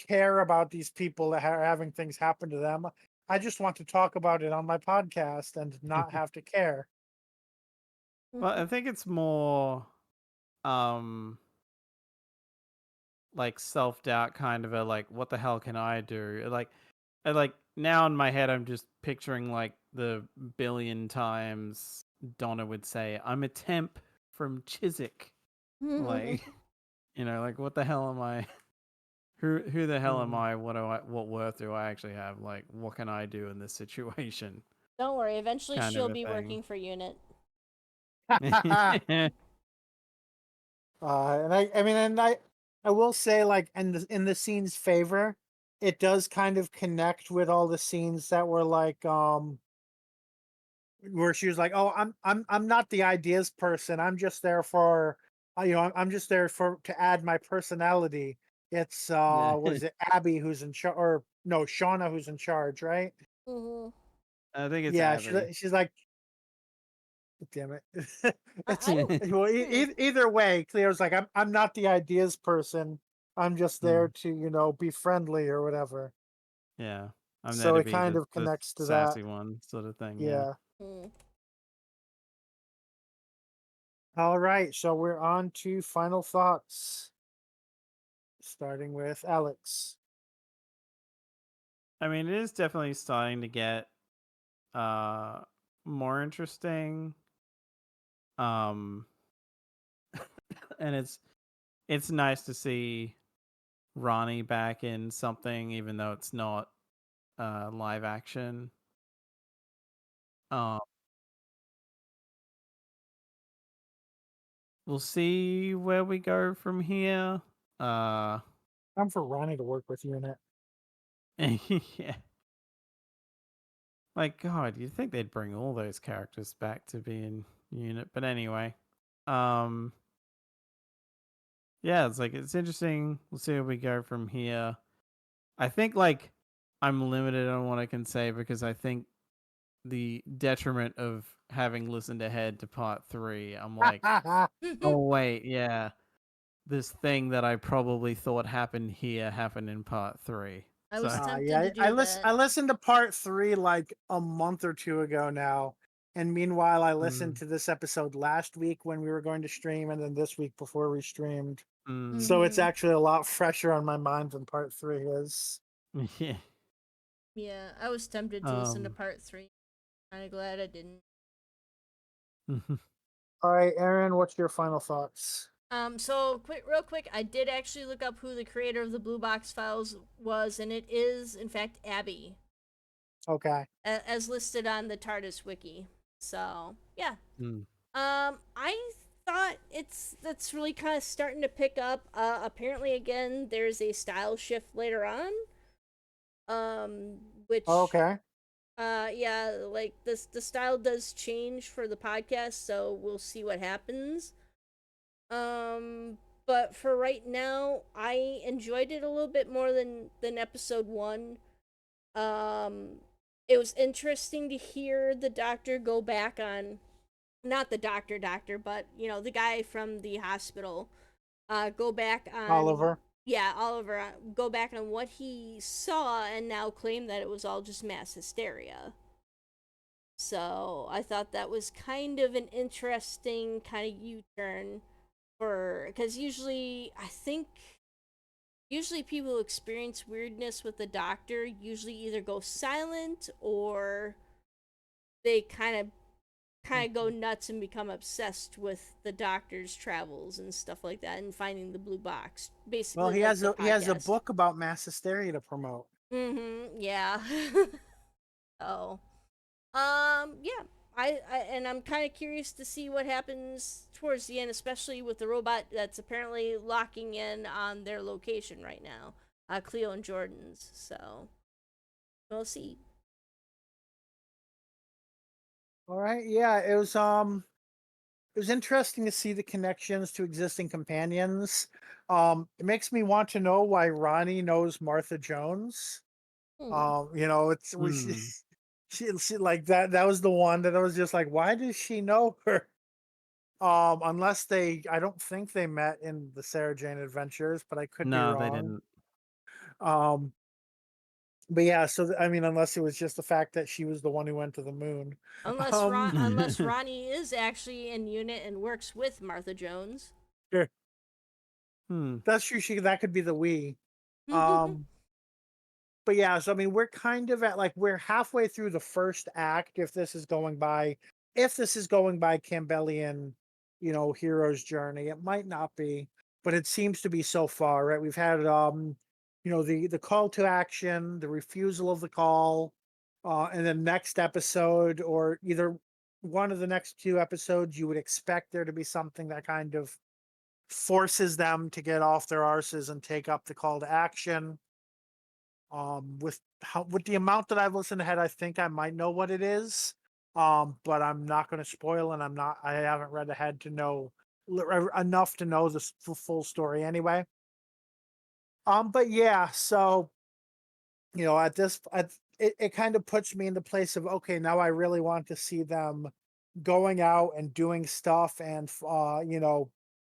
care about these people that are having things happen to them. I just want to talk about it on my podcast and not have to care. Well, I think it's more um like self-doubt, kind of a like, what the hell can I do? Like now in my head I'm just picturing like the billion times Donna would say, "I'm a temp from Chiswick." Like, like, what the hell am I? Who the hell am Mm. I? What worth do I actually have? Like, what can I do in this situation? Don't worry. Eventually, Kind of she'll a be thing. working for Unit. And I mean, and I will say, like, in the scene's favor, it does kind of connect with all the scenes that were like, where she was like, "Oh, I'm not the ideas person. I'm just there for, I'm just there for to add my personality." It's Yeah. what is it, Abby who's in charge, or no, Shauna who's in charge, right? Mhm. I think it's Yeah, Abby. she's like, damn it. I It's don't. well, Hmm. either way, Cleo's like, I'm not the ideas person. I'm just there Mm, to, be friendly or whatever. yeah. I'm there So to it be kind the of the connects to that. sassy one, sort of thing. Yeah. Yeah. Hmm. All right. So we're on to final thoughts, starting with Alex. I mean, it is definitely starting to get uh more interesting. Um, and it's nice to see Ronnie back in something, even though it's not live action. Um, we'll see where we go from here. Uh, I'm for Ronnie to work with you in it. yeah. Like, God, you'd think they'd bring all those characters back to be in unit, but anyway. Um, yeah, it's like it's interesting. We'll see where we go from here. I think like I'm limited on what I can say because I think the detriment of having listened ahead to part 3, I'm like, oh wait, yeah, this thing that I probably thought happened here happened in part 3. I was So tempted Yeah, to do that. I listened to part 3 like a month or two ago now. And meanwhile, I listened mm, to this episode last week when we were going to stream, and then this week before we streamed. So it's Mhm. actually a lot fresher on my mind than part 3 is. Yeah. Yeah, I was tempted to listen to part 3. Kind of glad I didn't. All right, Aaron, what's your final thoughts? So real quick, I did actually look up who the creator of the Blue Box Files was, and it is, in fact, Abby, Okay. as listed on the TARDIS wiki. So yeah, Mm. I thought that's really kind of starting to pick up. Apparently, again, there's a style shift later on. Which Okay. yeah, like the style does change for the podcast, so we'll see what happens. Um, but for right now, I enjoyed it a little bit more than episode 1. Um, it was interesting to hear the doctor go back on, not the doctor, but the guy from the hospital, go back on, Oliver. yeah, Oliver, go back on what he saw and now claim that it was all just mass hysteria. So I thought that was kind of an interesting kind of U-turn, for because usually people who experience weirdness with the doctor usually either go silent or they kind of go nuts and become obsessed with the doctor's travels and stuff like that and finding the blue box, Well, basically like the he has a podcast. book about mass hysteria to promote. Yeah. Oh. Yeah. And I'm kind of curious to see what happens towards the end, especially with the robot that's apparently locking in on their location right now, Cleo and Jordan's. So we'll see. All right. Yeah, it was interesting to see the connections to existing companions. It makes me want to know why Ronnie knows Martha Jones. Hmm. It's was Mm. she like that was the one that I was just like, why does she know her? Unless I don't think they met in the Sarah Jane Adventures, but I could be No, they wrong. didn't. Um, but yeah, so I mean, unless it was just the fact that she was the one who went to the moon. Unless Ronnie is actually in unit and works with Martha Jones. Sure. Hmm. That's true. That could be the we. Um, but yeah, so I mean, we're halfway through the first act. If this is going by Campbellian, hero's journey, it might not be, but it seems to be so far, right? We've had the call to action, the refusal of the call, and then next episode, or either one of the next 2 episodes, you would expect there to be something that kind of forces them to get off their arses and take up the call to action. With the amount that I've listened ahead, I think I might know what it is. But I'm not going to spoil, and I haven't read ahead to know enough to know the full story anyway. But yeah, so at it kind of puts me in the place of, okay, now I really want to see them going out and doing stuff and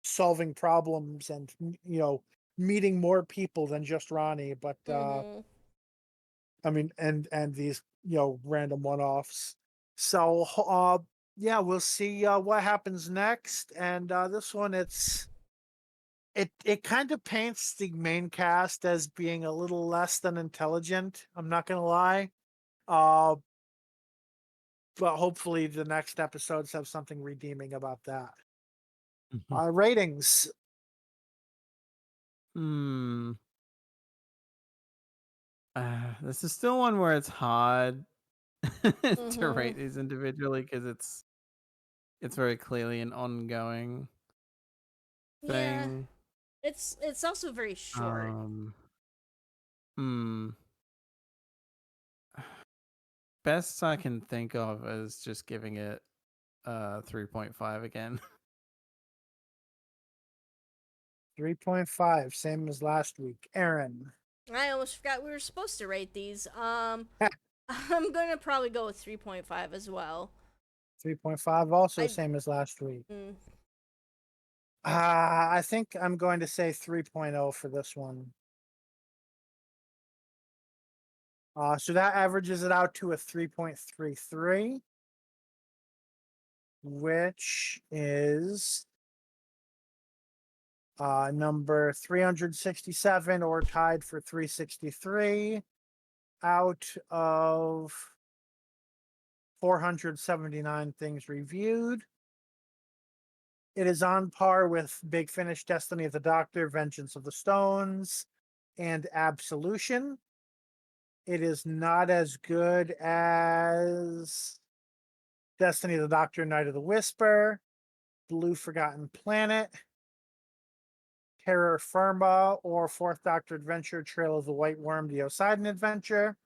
solving problems and meeting more people than just Ronnie, but Mm-hmm. I mean, and these random one-offs. So yeah, we'll see what happens next. And this one, it kind of paints the main cast as being a little less than intelligent. I'm not gonna lie. Uh, but hopefully the next episodes have something redeeming about that. Ratings. Hmm. This is still one where it's hard to Mm-hmm. rate these individually because it's very clearly an ongoing Yeah. thing. It's also very short. Um. Hmm. Best I can think of is just giving it 3.5 again. 3.5, same as last week. Aaron. I almost forgot we were supposed to rate these. I'm gonna probably go with 3.5 as well. 3.5, also I same as last week. mm, I think I'm going to say 3.0 for this one. So that averages it out to a 3.33, which is Number 367 or tied for 363 out of 479 things reviewed. It is on par with Big Finish, Destiny of the Doctor, Vengeance of the Stones, and Absolution. It is not as good as Destiny of the Doctor, Night of the Whisper, Blue Forgotten Planet, Terra Firma, or Fourth Doctor Adventure, Trail of the White Worm, the Poseidon Adventure.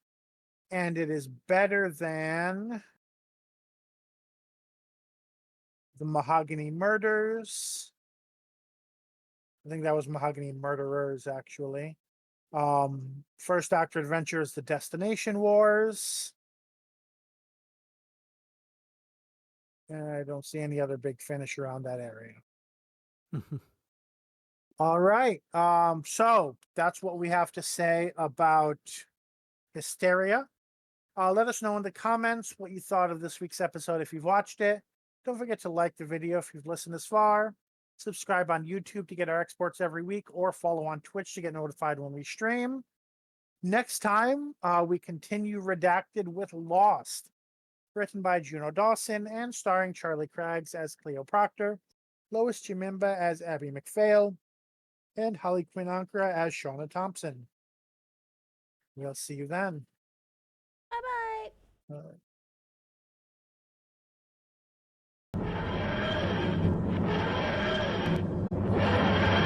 And it is better than the Mahogany Murders. I think that was Mahogany Murderers, actually. First Doctor Adventure is the Destination Wars. And I don't see any other Big Finish around that area. All right. So that's what we have to say about Hysteria. Let us know in the comments what you thought of this week's episode if you've watched it. Don't forget to like the video if you've listened this far. Subscribe on YouTube to get our exports every week, or follow on Twitch to get notified when we stream. Next time, we continue Redacted with Lost, written by Juno Dawson and starring Charlie Craggs as Cleo Proctor, Lois Chimimba as Abby McPhail, and Holly Quin-Ankrah as Shauna Thompson. We'll see you then. Bye bye.